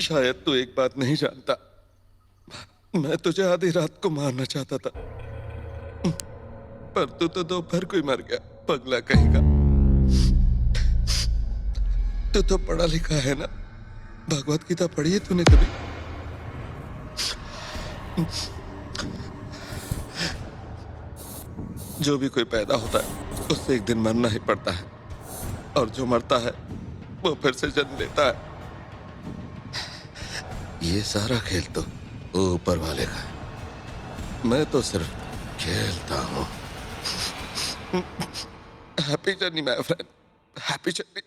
शायद तू एक बात नहीं जानता, मैं तुझे आधी रात को मारना चाहता था, पर तू तो दोपहर को ही मर गया, पगला कहीं का। तू तो पढ़ा लिखा है ना? भगवत गीता पढ़ी है तूने कभी? जो भी कोई पैदा होता है उससे एक दिन मरना ही पड़ता है, और जो मरता है वो फिर से जन्म लेता है। ये सारा खेल तो ऊपर वाले का है, मैं तो सिर्फ खेलता हूँ। Happy journey my friend, happy journey.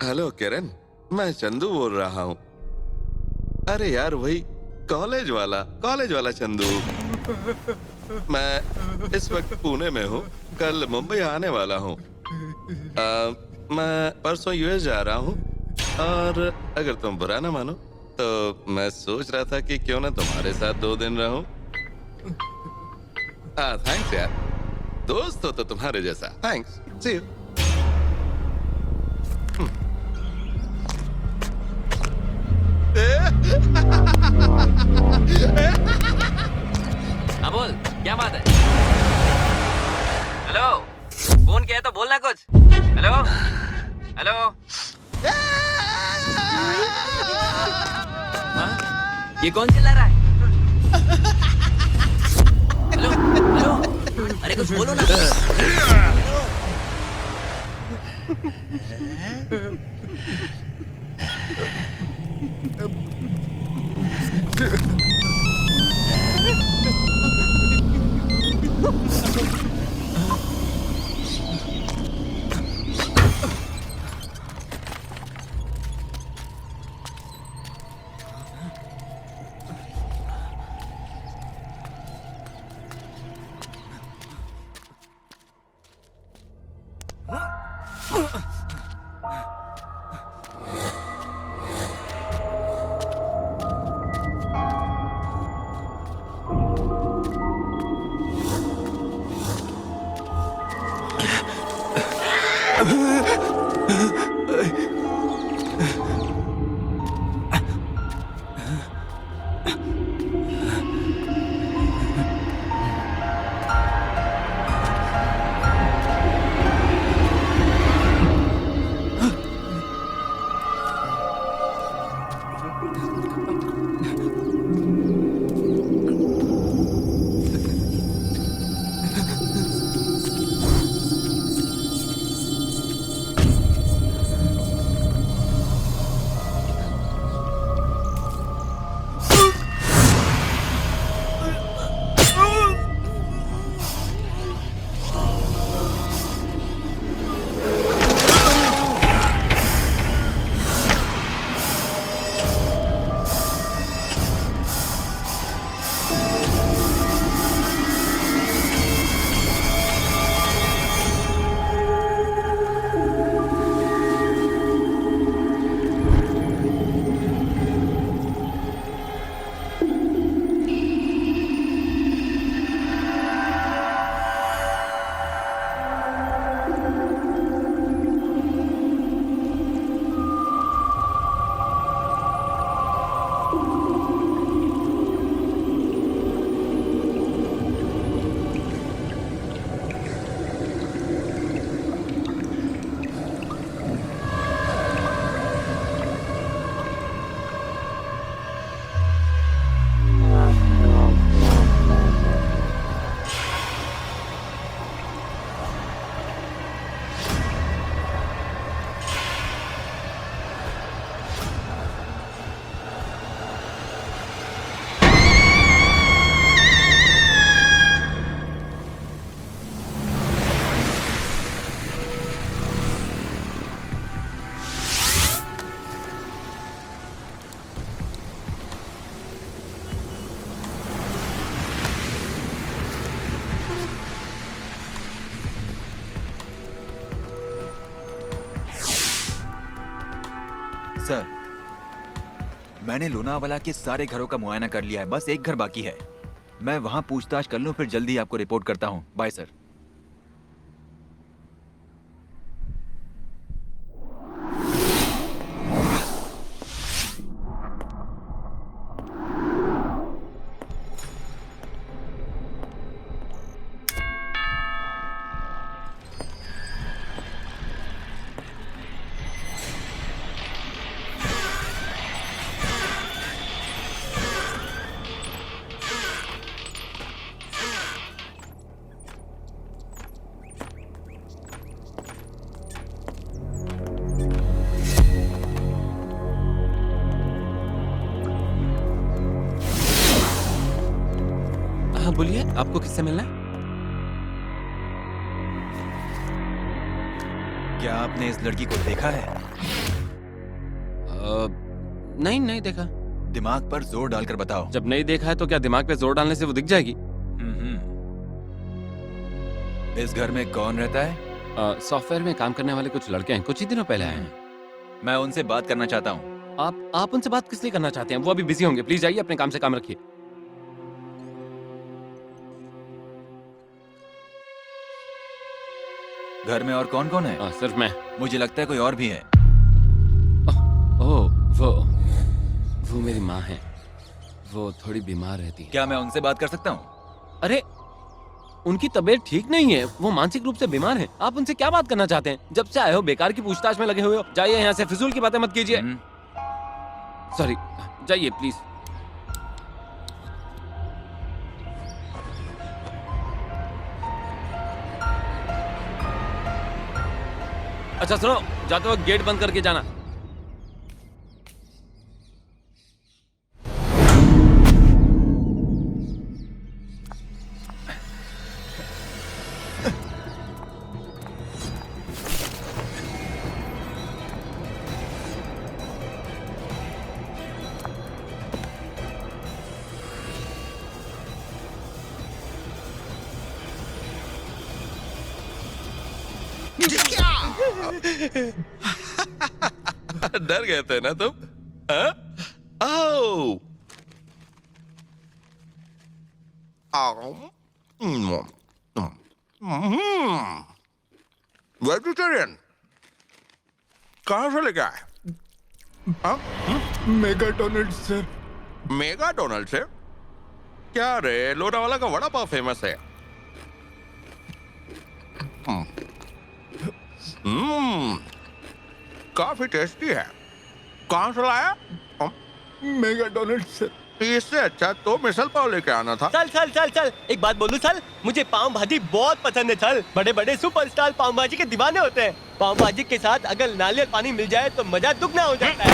Hello Kiran, मैं चंदू बोल रहा हूँ। अरे यार, वही कॉलेज वाला चंदू। मैं इस वक्त पुणे में हूँ, कल मुंबई आने वाला हूँ। मैं परसों यूएस जा रहा हूँ, और अगर तुम बुरा ना मानो तो मैं सोच रहा था कि क्यों ना तुम्हारे साथ 2 दिन रहूं। थैंक्स यार, दोस्त हो तो तुम्हारे जैसा। Thanks, see you. हाँ बोल, क्या बात है? हेलो, फोन किया है तो बोलना कुछ। Hello hello. ये कौन चिल्ला रहा है? हेलो हेलो, अरे अरे कुछ बोलो ना। सर, मैंने लोनावाला के सारे घरों का मुआयना कर लिया है, बस एक घर बाकी है। मैं वहां पूछताछ कर लूं, फिर जल्दी आपको रिपोर्ट करता हूं। Bye sir. बोलिए, आपको किससे मिलना है? क्या आपने इस लड़की को देखा है? नहीं देखा। दिमाग पर जोर डालकर बताओ। जब नहीं देखा है तो क्या दिमाग पे जोर डालने से वो दिख जाएगी? इस घर में कौन रहता है? सॉफ्टवेयर में काम करने वाले कुछ लड़के हैं, कुछ ही दिनों पहले आए हैं। मैं उनसे बात करना चाहता हूँ। आप उनसे बात किस लिए करना चाहते हैं? वो अभी बिजी होंगे। प्लीज जाइए, अपने काम से काम रखिए। घर में और कौन कौन है? सिर्फ मैं। मुझे लगता है कोई और भी है। वो मेरी माँ है। वो थोड़ी बीमार रहती है। क्या मैं उनसे बात कर सकता हूँ? अरे, उनकी तबीयत ठीक नहीं है, वो मानसिक रूप से बीमार है। आप उनसे क्या बात करना चाहते हैं? जब से आए हो बेकार की पूछताछ में लगे हुए हो। जाइए यहाँ से, फिजूल की बातें मत कीजिए। सॉरी, जाइए प्लीज। अच्छा सुनो, जाते वक्त गेट बंद करके जाना। डर गए थे ना तुम? हाँ? आओ। वेजिटेरियन कहाँ से लेके आए? Mega Donald sir. Mega Donald से? क्या रे, लोनावाला का वड़ा पाव फेमस है। काफी टेस्टी है। कहाँ से लाया? Mega Donald sir. इससे अच्छा तो मिसल पाव लेके आना था। चल चल चल चल, एक बात बोलूं चल, मुझे पाव भाजी बहुत पसंद है। चल, बड़े बड़े सुपरस्टार पाव भाजी के दीवाने होते हैं। पाव भाजी के साथ अगर नारियल पानी मिल जाए तो मजा दुगना हो जाता है।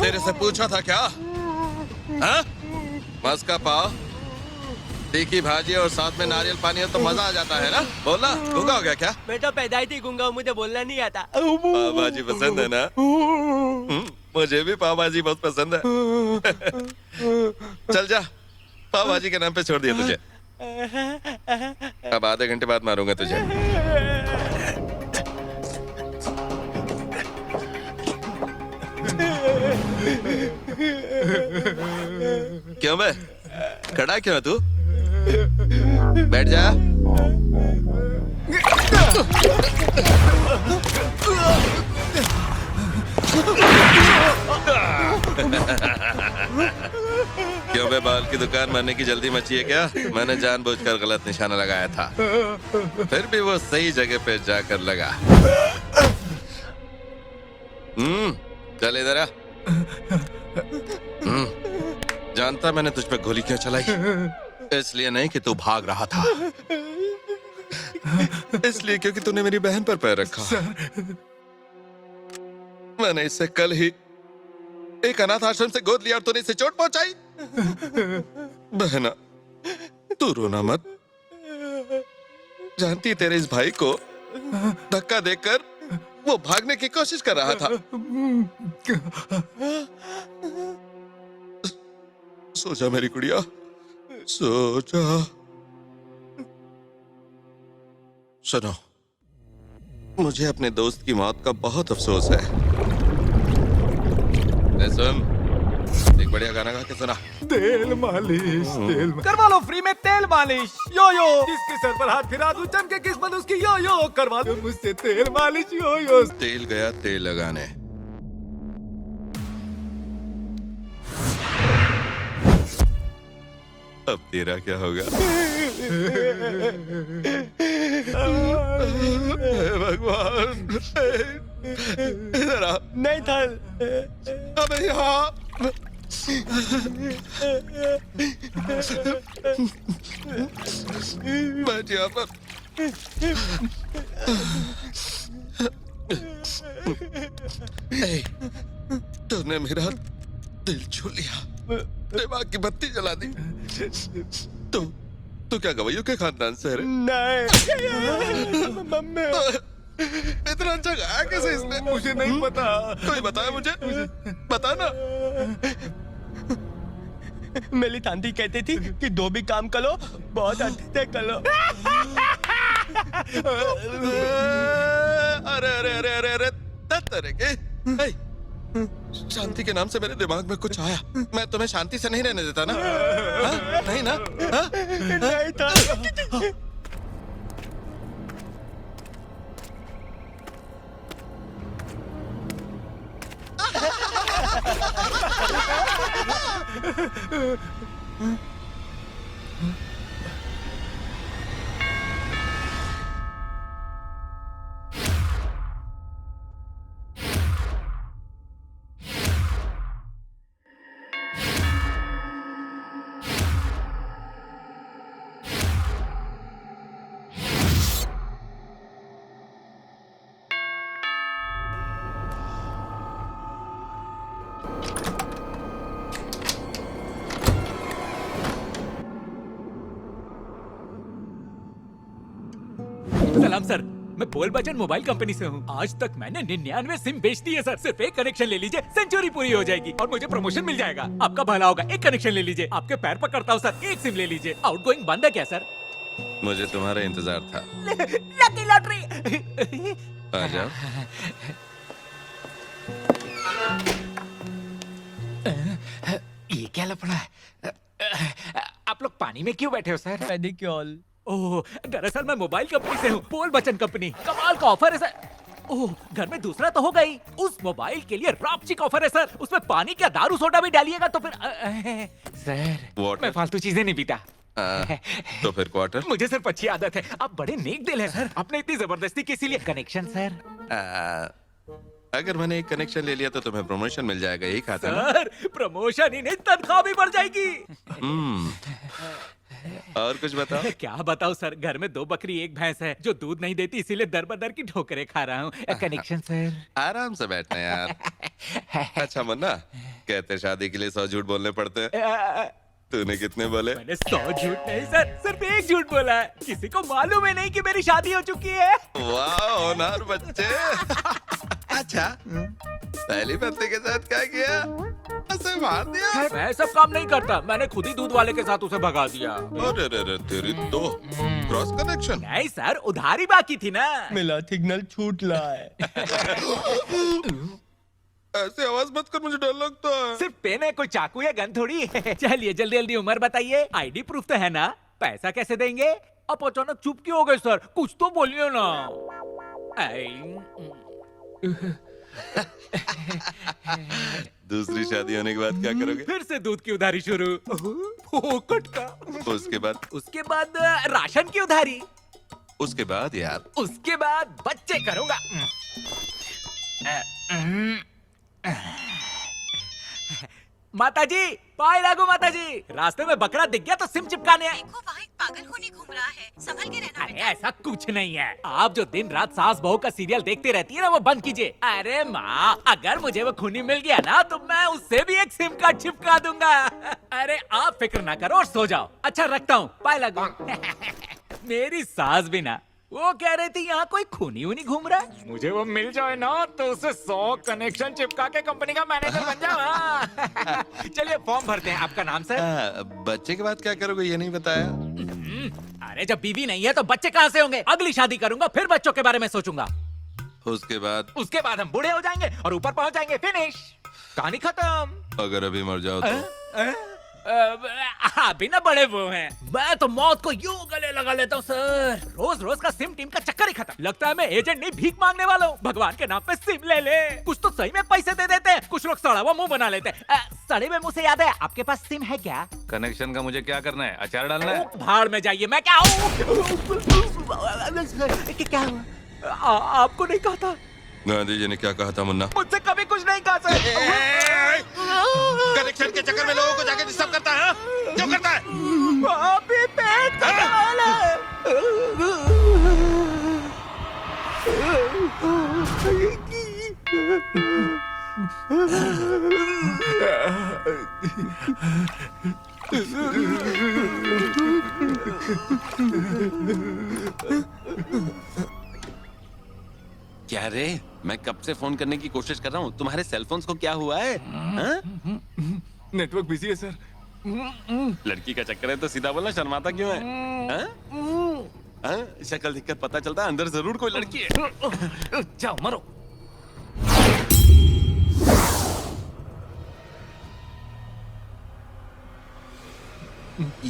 तेरे से पूछा था क्या? हाँ? मस्का पाव, तीखी भाजी और साथ में नारियल पानी हो तो मजा आ जाता है ना? बोलना, गूंगा हो गया क्या? मैं तो पैदाइश ही गूंगा हूं, मुझे बोलना नहीं आता। पाव भाजी पसंद है ना? मुझे भी पाव भाजी बहुत पसंद है। चल जा, पाव भाजी के नाम पे छोड़ दिया तुझे। अब आधे घंटे बाद मारूंगा तुझे। क्यों बे? खड़ा क्यों है तू? बैठ जा। क्यों बे, बाल की दुकान मारने की जल्दी मची है क्या? मैंने जानबूझकर गलत निशाना लगाया था, फिर भी वो सही जगह पे जाकर लगा। चल इधर आ। जानता मैंने तुझ पे गोली क्यों चलाई? इसलिए नहीं कि तू भाग रहा था, इसलिए क्योंकि तूने मेरी बहन पर पैर रखा। मैंने इससे कल ही एक अनाथ आश्रम से गोद लिया और तूने इसे चोट पहुंचाई। बहना, तू रोना मत। जानती है तेरे इस भाई को धक्का देकर वो भागने की कोशिश कर रहा था। सो जा मेरी गुड़िया, सो जा। सुनो, मुझे अपने दोस्त की मौत का बहुत अफसोस है। सुन, एक बढ़िया गाना गा के सुना। तेल मालिश, तेल करवा लो फ्री में तेल मालिश। यो यो, जिसके सर पर हाथ फिरा दूं चमके किस्मत उसकी। यो यो करवा दो मुझसे तेल मालिश। यो यो, तेल गया तेल लगाने। अब तेरा क्या होगा? भगवान, इधर आ। नहीं था। अबे यहाँ बैठ यहाँ पर। तूने मेरा दिल छू लिया, दिमाग की बत्ती जला दी। तू क्या गवैयों के खानदान से है? नहीं। मम्मी, इतना अच्छा गाया कैसे इसने? मुझे नहीं पता। कोई बताया मुझे? बता ना। मेरी तांती कहती थी कि दो भी काम करो, बहुत अच्छे से करो। अरे अरे अरे अरे अरे, तरह के। शांति के नाम से मेरे दिमाग में कुछ आया। मैं तुम्हें शांति से नहीं रहने देता ना? हा? नहीं ना? हा? नहीं था। सलाम सर, मैं बोल बचन मोबाइल कंपनी से हूँ। आज तक मैंने 99 सिम बेच दी है सर। सिर्फ एक कनेक्शन ले लीजिए, सेंचुरी पूरी हो जाएगी और मुझे प्रमोशन मिल जाएगा। आपका भला होगा, एक कनेक्शन ले लीजिए। आपके पैर पकड़ता हूँ सर, एक सिम ले लीजिए। आउटगोइंग बंद है क्या सर? मुझे तुम्हारा इंतजार था। Lucky lottery. आ जाओ। ये क्या लफड़ा है? आप लोग पानी में क्यों बैठे हो सर? मेडिक्योल। ओह, दरअसल मैं मोबाइल कंपनी से हूँ, बोल बचन कंपनी। कमाल का ऑफर है सर। ओह, घर में दूसरा तो होगा ही। उस मोबाइल के लिए रॉपचिक ऑफर है सर। उसमें पानी क्या दारू सोडा भी डालिएगा तो फिर सर मैं फालतू चीजें नहीं पीता। तो फिर क्वार्टर? मुझे सिर्फ अच्छी आदत है। आप बड़े नेक दिल है सर। आपने इतनी जबरदस्ती किसी लिए कनेक्शन सर? अगर मैंने एक कनेक्शन ले लिया तो तुम्हें प्रमोशन मिल जाएगा, यही खाता है ना? सर प्रमोशन ही नहीं, तनख्वाह भी बढ़ जाएगी। और कुछ बताओ। क्या बताओ सर, घर में 2 बकरी 1 भैंस है जो दूध नहीं देती, इसीलिए दर बदर की ठोकरें खा रहा हूँ। Connection sir? आराम से बैठना यार। अच्छा मुन्ना, कहते शादी के लिए 100 झूठ बोलने पड़ते हैं। तूने कितने बोले? मैंने 100 झूठ नहीं सर, सिर्फ 1 झूठ बोला है। किसी को मालूम है नहीं कि मेरी शादी हो चुकी है। वाह होनहार बच्चे। अच्छा, पहली पत्नी के साथ क्या किया? उसे मार दिया? मैं सब काम नहीं करता, मैंने खुद ही दूध वाले के साथ उसे भगा दिया। अरे रे रे, तेरी तो क्रॉस कनेक्शन। नहीं सर, उधारी बाकी थी ना। मिला सिग्नल छूट रहा है। ऐसे आवाज मत कर, मुझे डर लगता है। सिर्फ पेन है, कोई चाकू या गन थोड़ी है। चलिए जल्दी जल्दी उम्र बताइए। आईडी प्रूफ तो है ना? पैसा कैसे देंगे? आप अचानक चुप क्यों हो गए सर? कुछ तो बोलिए ना। दूसरी शादी होने के बाद क्या करोगे? फिर से दूध की उधारी शुरू। फोकट का। उसके बाद राशन की उधारी। उसके बाद यार, उसके बाद बच्चे करूंगा। माताजी, पाए लागू माताजी। रास्ते में बकरा दिख गया तो सिम चिपकाने आए। देखो वहाँ एक पागल खूनी घूम रहा है, संभल के रहना। अरे ऐसा कुछ नहीं है। आप जो दिन रात सास बहू का सीरियल देखती रहती है ना, वो बंद कीजिए। अरे माँ, अगर मुझे वो खूनी मिल गया ना तो मैं उससे भी एक सिम कार्ड चिपका दूंगा। अरे आप फिक्र ना करो और सो जाओ। अच्छा रखता हूँ, पाए लागू। मेरी सास भी ना, वो कह रही थी यहाँ कोई खूनी वूनी घूम रहा है। मुझे वो मिल जाए ना तो उसे 100 कनेक्शन चिपका के कंपनी का मैनेजर बन जाओ। चलिए फॉर्म भरते हैं। आपका नाम सर? बच्चे के बाद क्या करोगे ये नहीं बताया। अरे जब बीवी नहीं है तो बच्चे कहाँ से होंगे? अगली शादी करूंगा, फिर बच्चों के बारे में सोचूंगा। उसके बाद हम बूढ़े हो जाएंगे और ऊपर पहुंच जाएंगे। फिनिश, कहानी खत्म। अगर अभी मर जाओ तो? अभी ना बड़े वो हैं। मैं तो मौत को यूं गले लगा लेता हूँ सर। रोज रोज का सिम टीम का चक्कर ही खत्म। लगता है मैं एजेंट नहीं, भीख मांगने वाला हूँ। भगवान के नाम पे सिम ले ले। कुछ तो सही में पैसे दे देते हैं, कुछ लोग सड़ा हुआ मुंह बना लेते हैं। सड़े हुए मुंह से याद है, आपके पास सिम है क्या? कनेक्शन का मुझे क्या करना है? अचार डालना है? भाड़ में जाइए, मैं क्या हूँ? क्या हुआ? आपको नहीं कहा था? गांधी जी ने क्या कहा था मुन्ना? मुझसे कभी कुछ नहीं कहा सर। कनेक्शन के चक्कर में लोगों को जाके डिस्टर्ब करता है। क्यों करता है? अभी पेट का हाल है। क्या रे, मैं कब से फोन करने की कोशिश कर रहा हूँ। तुम्हारे सेलफोन्स को क्या हुआ है? नेटवर्क बिजी है सर। लड़की का चक्कर है तो सीधा बोलना, शर्माता क्यों है? शक्ल दिक्कत पता चलता है, अंदर जरूर कोई लड़की है। जाओ मरो।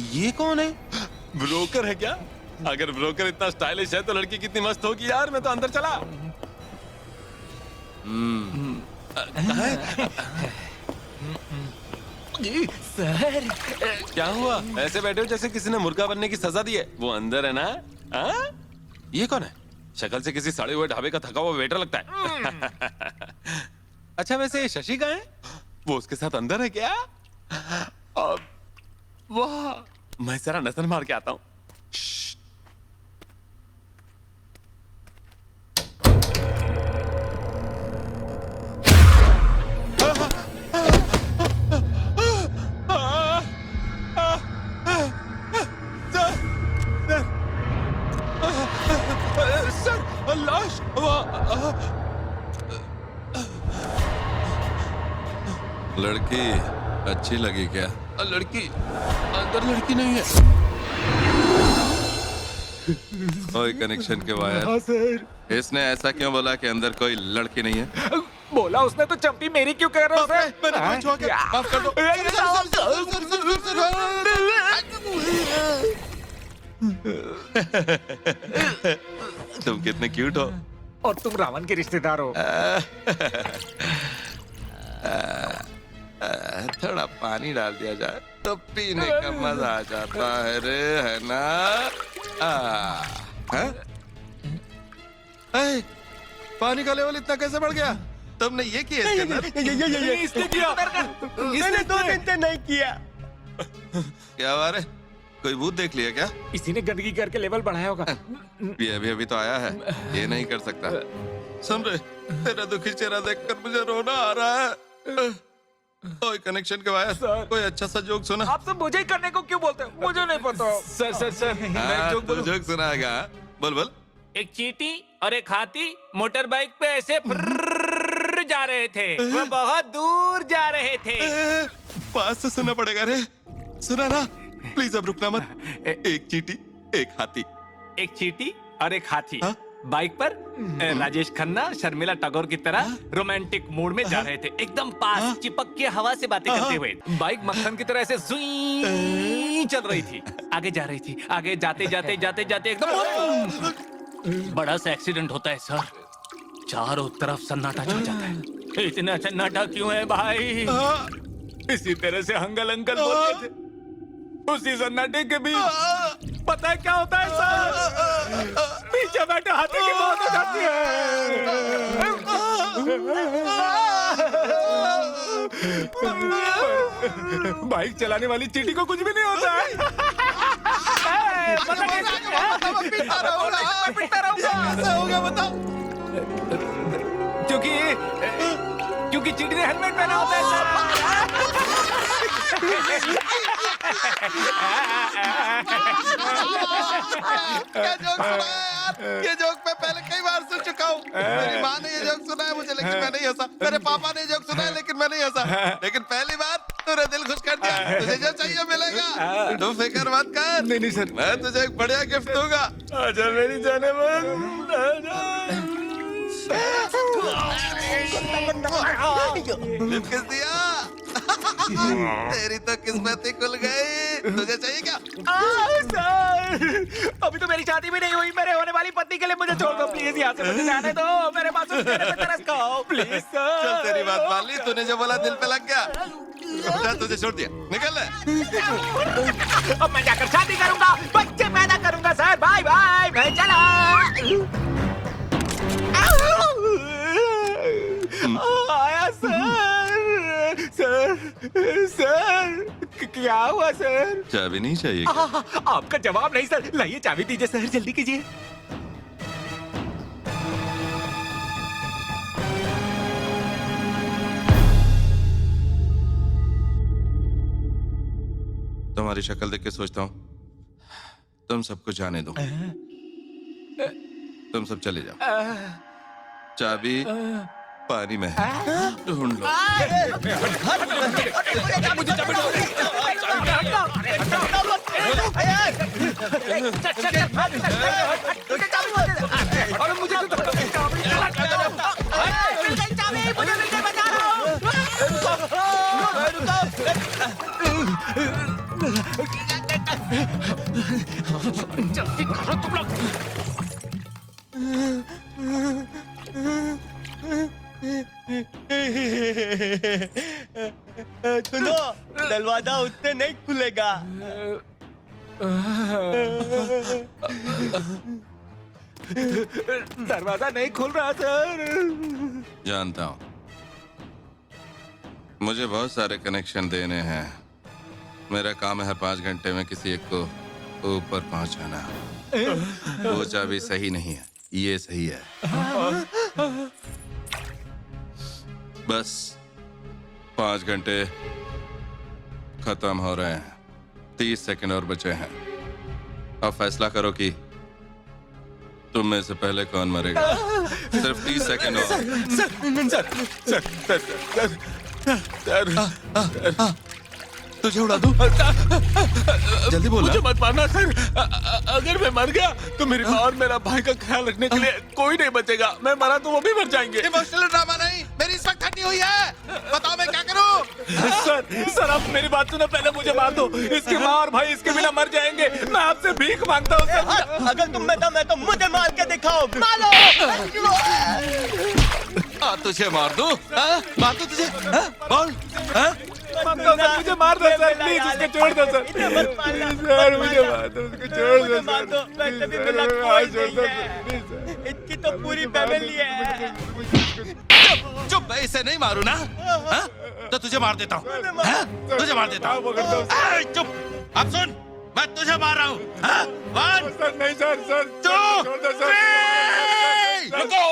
ये कौन है? ब्रोकर है क्या? अगर ब्रोकर इतना स्टाइलिश है तो लड़की कितनी मस्त होगी यार। मैं तो अंदर चला। सर क्या हुआ? ऐसे बैठे हो जैसे किसी ने मुर्गा बनने की सजा दी है। वो अंदर है ना? ये कौन है? शक्ल से किसी सड़े हुए ढाबे का थका हुआ वेटर लगता है। अच्छा वैसे शशि कहाँ है? वो उसके साथ अंदर है क्या? वाह, मैं जरा नजर मार के आता हूँ। लड़की अच्छी लगी क्या? लड़की अंदर लड़की नहीं है। कोई कनेक्शन के वायर। हाँ सर। इसने ऐसा क्यों बोला कि अंदर कोई लड़की नहीं है? बोला उसने तो चंपी मेरी क्यों कह रहे हो सर? मैंने कोई छुआ के माफ कर दो। तुम कितने क्यूट हो। और तुम रावण के रिश्तेदार हो। थोड़ा पानी डाल दिया जाए तो पीने का मजा आ जाता है रे, है ना? हैं? पानी का लेवल इतना कैसे बढ़ गया? तुमने ये किया इसके अंदर? इसने किया। इसने 2 दिन से नहीं किया। क्या बात है? कोई भूत देख लिया क्या? इसी ने गंदगी करके लेवल बढ़ाया होगा। ये अभी तो आया है, ये नहीं कर सकता। सुन रहे, तेरा दुखी चेहरा देखकर मुझे रोना आ रहा है। कोई कनेक्शन के वायर, कोई अच्छा सा जोक सुना। आप सब मुझे ही करने को क्यों बोलते हो? मुझे नहीं पता। सर सर सर मैं जोक तो जोक सुनाएगा। बोल बोल। एक चींटी और एक हाथी मोटर बाइक पे ऐसे जा रहे थे। वो बहुत दूर जा रहे थे। पास से सुनना पड़ेगा रे। सुना ना, प्लीज अब रुकना मत। एक चींटी एक हाथी। एक चींटी और एक हाथी बाइक पर राजेश खन्ना शर्मिला टैगोर की तरह रोमांटिक मूड में जा रहे थे। एकदम पास चिपक के हवा से बातें करते हुए। बाइक मक्खन की तरह ऐसे सुई चल रही थी। आगे जा रही थी। आगे जाते जाते जाते जाते एकदम बड़ा सा एक्सीडेंट होता है सर। चारों तरफ सन्नाटा छा जाता है। इतना सन्नाटा क्यों है भाई? इसी तरह से हंगल अंकल बोलते थे। उसी सन्नाटे के बीच पता है क्या होता है सर? पीछे बैठे हाथी की मौत हो जाती है। बाइक चलाने वाली चींटी को कुछ भी नहीं होता है। क्योंकि चींटी ने हेलमेट पहना होता है क्या जोक सुना है यार? ये जोक मैं पहले कई बार सुन चुका हूँ। मेरी माँ ने ये जोक सुना है मुझे, लेकिन मैं नहीं हंसा। मेरे पापा ने जोक सुना है, लेकिन मैं नहीं हंसा। लेकिन पहली बार तूने दिल खुश कर दिया। तुझे जो चाहिए मिलेगा। तू फिक्र मत कर। नहीं सर, मैं तुझे एक बढ़िया गिफ्ट दूंगा। आजा मेरी जाने मन। लिप किस दिया? तेरी तो किस्मत ही खुल गई। तुझे चाहिए क्या? सर, अभी तो मेरी शादी भी नहीं हुई। मेरे होने वाली पत्नी के लिए मुझे छोड़ दो प्लीज। यहाँ से मुझे जाने दो। मेरे पास तरस खाओ प्लीज सर। चल तेरी बात मान ली। तूने जो बोला दिल पे लग गया। चल तुझे छोड़ दिया, निकल ले। अब मैं जाकर शादी करूंगा, बच्चे पैदा करूंगा सर। बाय बाय, मैं चला। आया सर। सर क्या हुआ सर? चाबी नहीं चाहिए? आपका जवाब नहीं सर। लाइए चाबी दीजिए सर, जल्दी कीजिए। तुम्हारी शक्ल देख के सोचता हूँ तुम सबको जाने दो। तुम सब चले जाओ। चाबी पानी में है, ढूंढ लो। सुनो, दरवाजा उससे नहीं खुलेगा। दरवाजा नहीं खुल रहा सर। जानता हूँ, मुझे बहुत सारे कनेक्शन देने हैं। मेरा काम है हर 5 घंटे में किसी एक को ऊपर पहुंचाना। वो चाबी सही नहीं है, ये सही है। बस 5 घंटे खत्म हो रहे हैं। 30 सेकंड और बचे हैं। अब फैसला करो कि तुम में से पहले कौन मरेगा। सिर्फ 30 सेकंड और। तुझे उड़ा दूं? जल्दी बोल। मुझे मत मारना सर। अगर मैं मर गया तो मेरी माँ और मेरा भाई का ख्याल रखने के लिए कोई नहीं बचेगा। मैं मरा तो वो भी मर जाएंगे। इमोशनल ड्रामा नहीं, मेरी इस वक्त ठंडी हुई है। बताओ मैं क्या करूं? सर आप मेरी बात सुनो, पहले मुझे मार दो। इसकी माँ और भाई इसके बिना मर जाएंगे। मैं आपसे भीख मांगता हूँ सर। अगर तुम में दम है तो मुझे मार के दिखाओ। मारो। तुझे मार दूं? मार दूं तुझे? बोल। मुझे मार दो सर, प्लीज इसको छोड़ दो सर। सर मुझे मार दो, उसको छोड़ दो मार दो। वैसे भी मेरा कोई नहीं है। इनकी तो पूरी फैमिली है। चुप, मैं इसे नहीं मारू ना? तो तुझे मार देता हूँ। तुझे मार देता हूँ। चुप, अब सुन, मैं तुझे मार रहा हूँ। सर नहीं सर, चुप, रुको।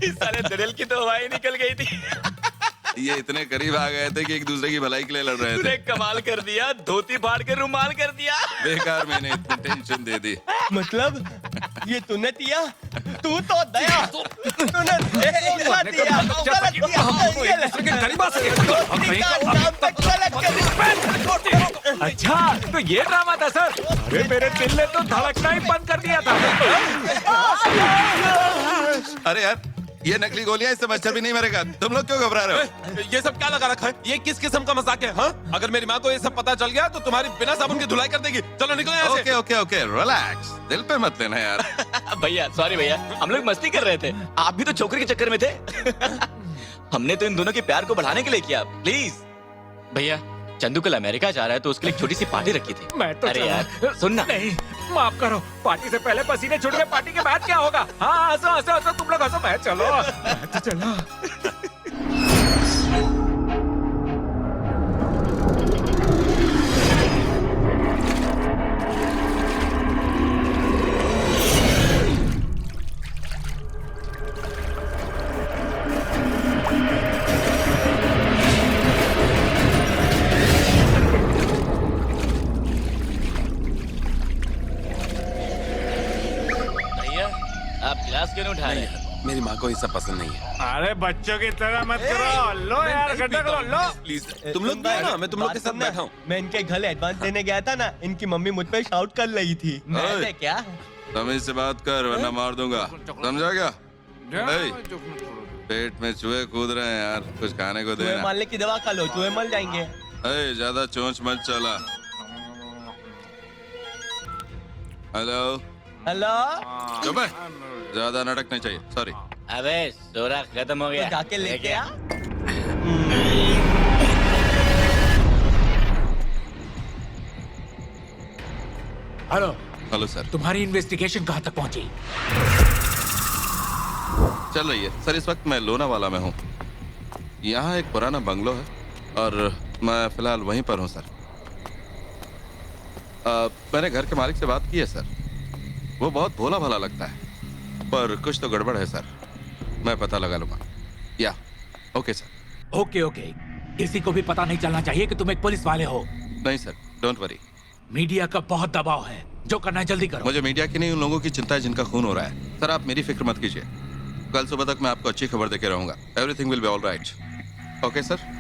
इस सारे दरियल की तो हवा ही निकल गई थी। ये इतने करीब आ गए थे कि एक दूसरे की भलाई के लिए लड़ रहे तूने थे। कमाल कर दिया, धोती फाड़ के रुमाल कर दिया। बेकार मैंने इतनी टेंशन दे दी। मतलब ये तूने दिया? तू तो दया। तूने गलत दिया। अच्छा तो ये ड्रामा था सर। अरे मेरे दिल ने तो धड़कना ही बंद कर दिया था। अरे यार, ये नकली गोलियां, इससे मच्छर भी नहीं मरेगा। तुम लोग क्यों घबरा रहे हो? ये सब क्या लगा रखा है? ये किस किस्म का मजाक है? हाँ? अगर मेरी माँ को ये सब पता चल गया तो तुम्हारी बिना साबुन की धुलाई कर देगी। चलो निकलो यहाँ से। ओके ओके ओके, रिलैक्स, दिल पे मत लेना यार। भैया सॉरी भैया, हम लोग मस्ती कर रहे थे। आप भी तो छोकरी के चक्कर में थे। हमने तो इन दोनों के प्यार को बढ़ाने के लिए किया। प्लीज भैया, चंदू कल अमेरिका जा रहा है तो उसके लिए एक छोटी सी पार्टी रखी थी। मैं तो अरे यार सुनना। नहीं, माफ करो, पार्टी से पहले पसीने छूट गए, पार्टी के बाद क्या होगा? हाँ हंसो हंसो हंसो, तुम लोग हंसो, मैं चलो, मैं तो चलो। आप गिलास क्यों नहीं उठा रहे? मेरी माँ को ये सब पसंद नहीं है। अरे बच्चों की तरह मत करो, लो यार गड्ढा करो, लो। प्लीज तुम लोग भी है ना, मैं तुम लोग के साथ बैठा हूँ। मैं इनके घर एडवांस देने गया था ना, इनकी मम्मी मुझ पे शाउट कर रही थी। मैंने क्या? समझ से बात कर वरना मार दूंगा, समझा क्या? पेट में चूहे कूद रहे हैं यार, कुछ खाने को चूहे देना। मारने की दवा खा लो, चूहे मर जाएंगे। ज्यादा चोंच मत चला। Hello hello. चुप है, ज्यादा नाटक नहीं चाहिए, सॉरी। अबे सोरा खत्म हो गया, जाके लेके आ। हेलो हेलो सर, तुम्हारी इन्वेस्टिगेशन कहाँ तक पहुँची? चल रही है सर। इस वक्त मैं लोनावाला में हूँ। यहाँ एक पुराना बंगलो है और मैं फिलहाल वहीं पर हूँ सर। मैंने घर के मालिक से बात की है सर। वो बहुत भोला भाला लगता है, पर कुछ तो गड़बड़ है सर। मैं पता लगा लूंगा। या ओके सर। ओके ओके, किसी को भी पता नहीं चलना चाहिए कि तुम एक पुलिस वाले हो। नहीं सर, डोंट वरी। मीडिया का बहुत दबाव है, जो करना है जल्दी करो। मुझे मीडिया की नहीं, उन लोगों की चिंता है जिनका खून हो रहा है। सर आप मेरी फिक्र मत कीजिए, कल सुबह तक मैं आपको अच्छी खबर देके रहूंगा। Everything will be all right. Okay sir.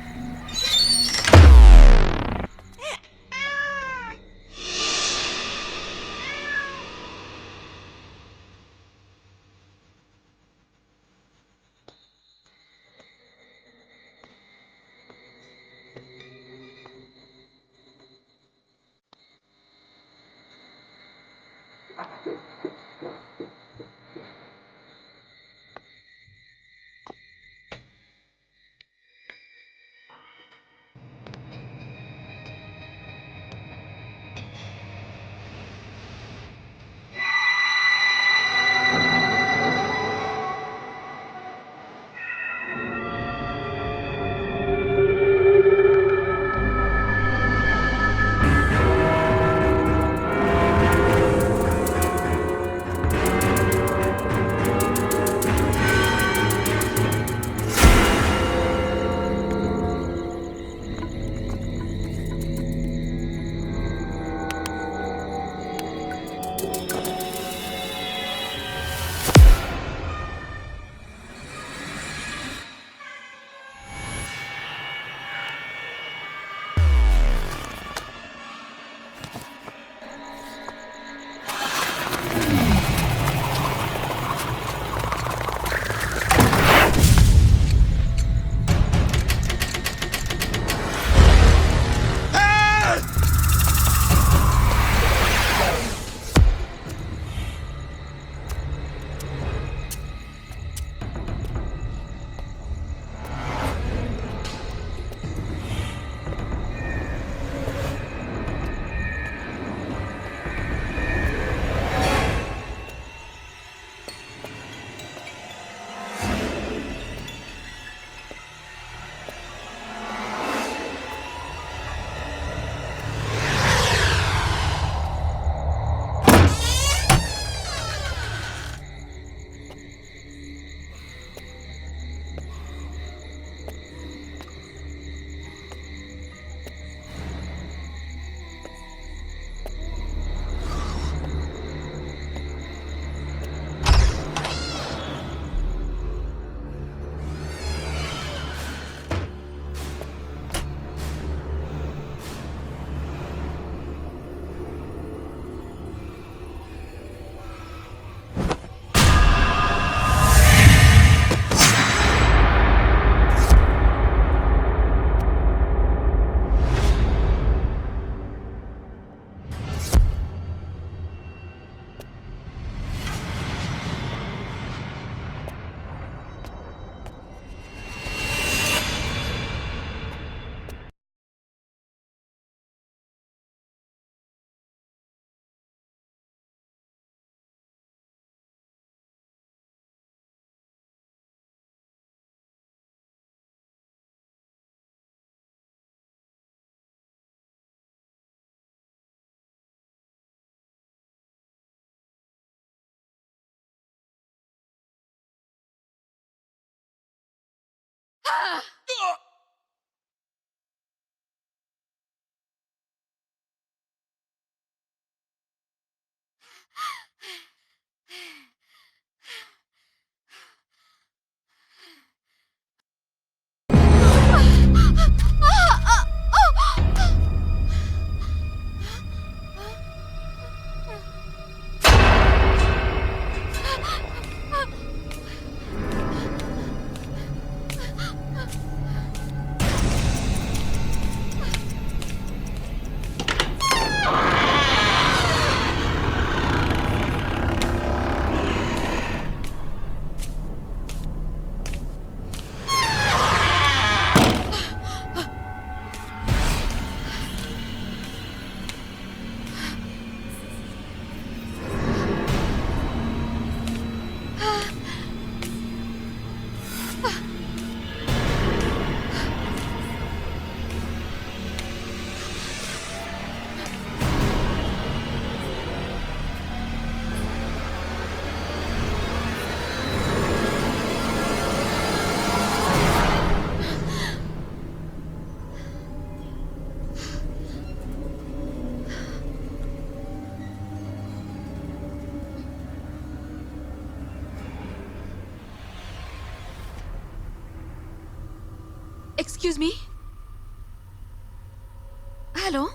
Excuse me? Hello?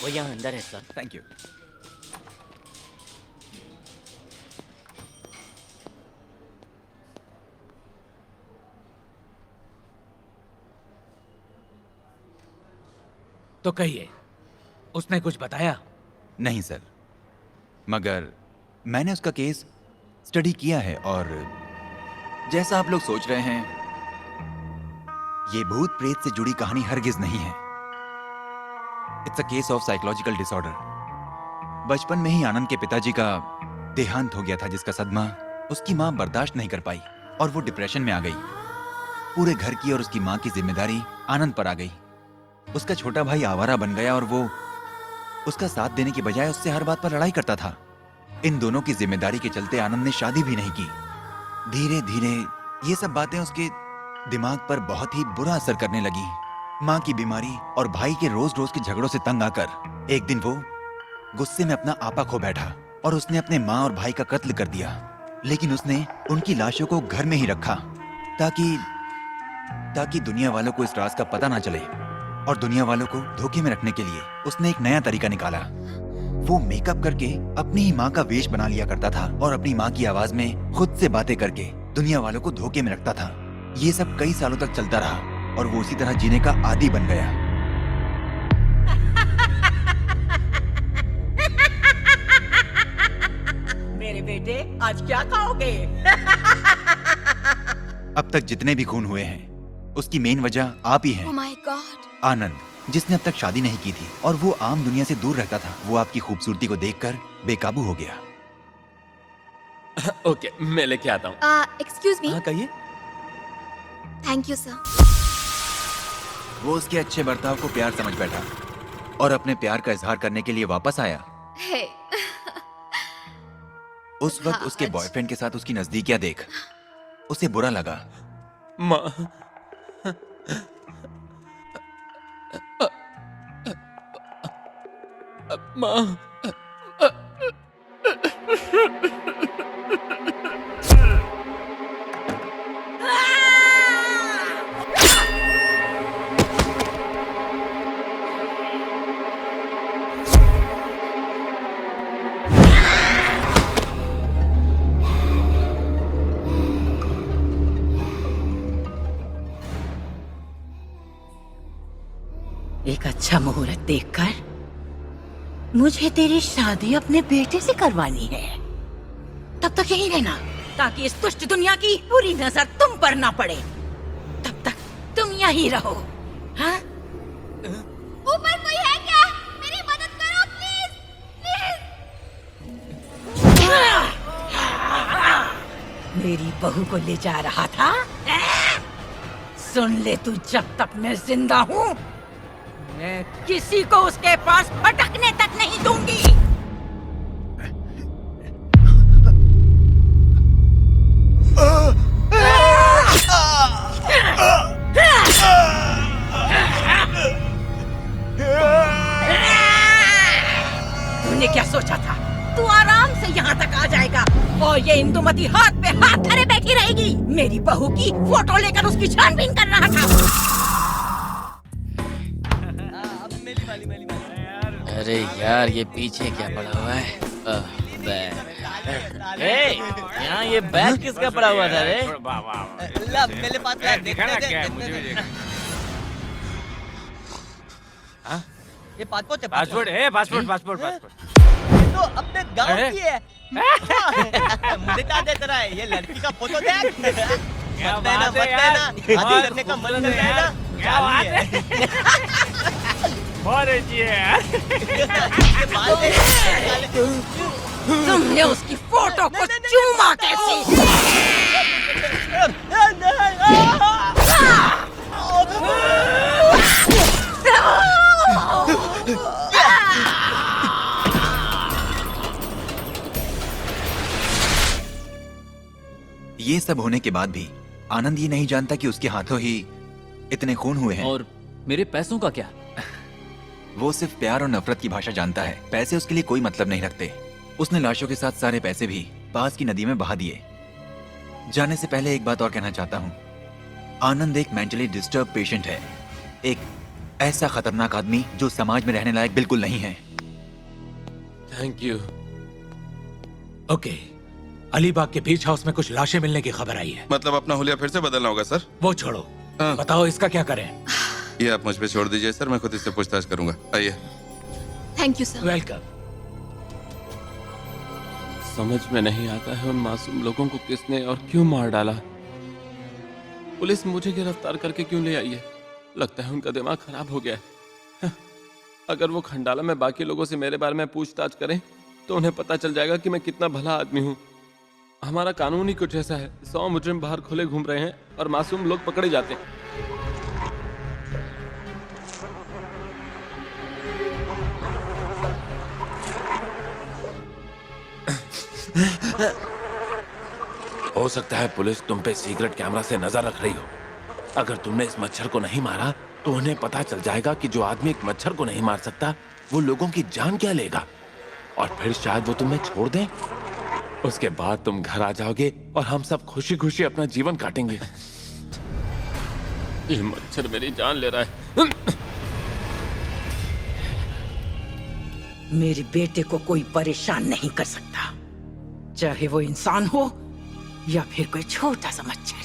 वो यहाँ अंदर है सर। Thank you. तो कहिए, उसने कुछ बताया? नहीं सर, मगर मैंने उसका केस स्टडी किया है और जैसा आप लोग सोच रहे हैं, ये भूत प्रेत से जुड़ी कहानी हरगिज नहीं है। It's a case of psychological disorder. बचपन में ही आनंद के पिताजी का देहांत हो गया था, जिसका सदमा उसकी मां बर्दाश्त नहीं कर पाई और वो डिप्रेशन में आ गई। पूरे घर की और उसकी मां की जिम्मेदारी आनंद पर आ गई। उसका छोटा भाई आवारा बन गया और वो उसका साथ देने की बजाय उससे हर बात पर लड़ाई करता था। इन दोनों की जिम्मेदारी के चलते आनंद ने शादी भी नहीं की। धीरे धीरे ये सब बातें उसके दिमाग पर बहुत ही बुरा असर करने लगी। माँ की बीमारी और भाई के रोज रोज के झगड़ों से तंग आकर एक दिन वो गुस्से में अपना आपा खो बैठा और उसने अपने माँ और भाई का कत्ल कर दिया। लेकिन उसने उनकी लाशों को घर में ही रखा ताकि दुनिया वालों को इस राज का पता ना चले। और दुनिया वालों को धोखे में रखने के लिए उसने एक नया तरीका निकाला। वो मेकअप करके अपनी ही माँ का वेश बना लिया करता था और अपनी माँ की आवाज में खुद से बातें करके दुनिया वालों को धोखे में रखता था। ये सब कई सालों तक चलता रहा और वो उसी तरह जीने का आदी बन गया। मेरे बेटे, आज क्या खाओगे? अब तक जितने भी खून हुए हैं उसकी मेन वजह आप ही हैं। Oh my God! आनंद, जिसने अब तक शादी नहीं की थी और वो आम दुनिया से दूर रहता था, वो आपकी खूबसूरती को देखकर बेकाबू हो गया। ओके, मैं लेके आता हूँ। एक्सक्यूज मी। हाँ कहिए। Thank you sir. वो उसके अच्छे बर्ताव को प्यार समझ बैठा और अपने प्यार का इजहार करने के लिए वापस आया। हे। उस वक्त उसके बॉयफ्रेंड के साथ उसकी नजदीकियां देख उसे बुरा लगा। माँ, माँ, एक अच्छा मुहूर्त देखकर मुझे तेरी शादी अपने बेटे से करवानी है। तब तक यहीं रहना ताकि इस दुष्ट दुनिया की बुरी नजर तुम पर ना पड़े। तब तक तुम यहीं रहो। हाँ? ऊपर कोई है क्या? मेरी मदद करो प्लीज, प्लीज। मेरी बहू को ले जा रहा था? सुन ले तू, जब तक मैं जिंदा हूँ मैं किसी को उसके पास भटकने तक नहीं दूंगी। तूने क्या सोचा था? तू आराम से यहाँ तक आ जाएगा और ये इंदुमती हाथ पे हाथ धरे बैठी रहेगी। मेरी बहू की फोटो लेकर उसकी छानबीन कर रहा था। अरे यार ये पीछे क्या पड़ा हुआ है? बैग। यहाँ ये बैग किसका पड़ा हुआ था रे? मेरे पास दिखाना क्या है मुझे भी देखना। ये पासपोर्ट है। पासपोर्ट है, पासपोर्ट। तो अपने गांव की है। मुझे क्या देता रहा है? ये लड़की का फोटो देख। क्या मत लेना, बात है मत यार? लेना। शादी करने का मन कर रहा है ना? क्या बात है? बहुत अच्छी है यार। तुमने उसकी फोटो को चूमा कैसे? ये सब होने के बाद भी आनंद ये नहीं जानता कि उसके हाथों ही इतने खून हुए हैं। और मेरे पैसों का क्या? वो सिर्फ प्यार और नफरत की भाषा जानता है। पैसे उसके लिए कोई मतलब नहीं रखते। उसने लाशों के साथ सारे पैसे भी पास की नदी में बहा दिए। जाने से पहले एक बात और कहना चाहता हूँ। आनंद एक मेंटली डिस्टर्ब पेशेंट है, एक ऐसा खतरनाक आदमी जो समाज में रहने लायक बिल्कुल नहीं है। Thank you. ओके, अलीबाग के बीच हाउस में कुछ लाशें मिलने की खबर आई है। मतलब अपना हुलिया फिर से बदलना होगा सर? वो छोड़ो, बताओ इसका क्या करें? ये आप मुझ पे छोड़ दीजिए सर, मैं खुद इससे पूछताछ करूंगा। आइए। Thank you sir. वेलकम। समझ में नहीं आता है उन मासूम लोगों को किसने और क्यों मार डाला। पुलिस मुझे गिरफ्तार करके क्यों ले आई है? लगता है उनका दिमाग खराब हो गया है। अगर वो खंडाला में बाकी लोगों से मेरे बारे में पूछताछ करें तो उन्हें पता चल जाएगा कि मैं कितना भला आदमी हूँ। हमारा कानून ही कुछ ऐसा है, 100 मुजरिम बाहर खुले घूम रहे हैं और मासूम लोग पकड़े जाते हैं। हो सकता है पुलिस तुम पे सीक्रेट कैमरा से नजर रख रही हो। अगर तुमने इस मच्छर को नहीं मारा तो उन्हें पता चल जाएगा कि जो आदमी एक मच्छर को नहीं मार सकता वो लोगों की जान क्या लेगा, और फिर शायद वो तुम्हें छोड़ दें। उसके बाद तुम घर आ जाओगे और हम सब खुशी खुशी अपना जीवन काटेंगे। ये मच्छर मेरी जान ले रहा है। मेरे बेटे को कोई परेशान नहीं कर सकता, चाहे वो इंसान हो या फिर कोई छोटा सा मच्छर।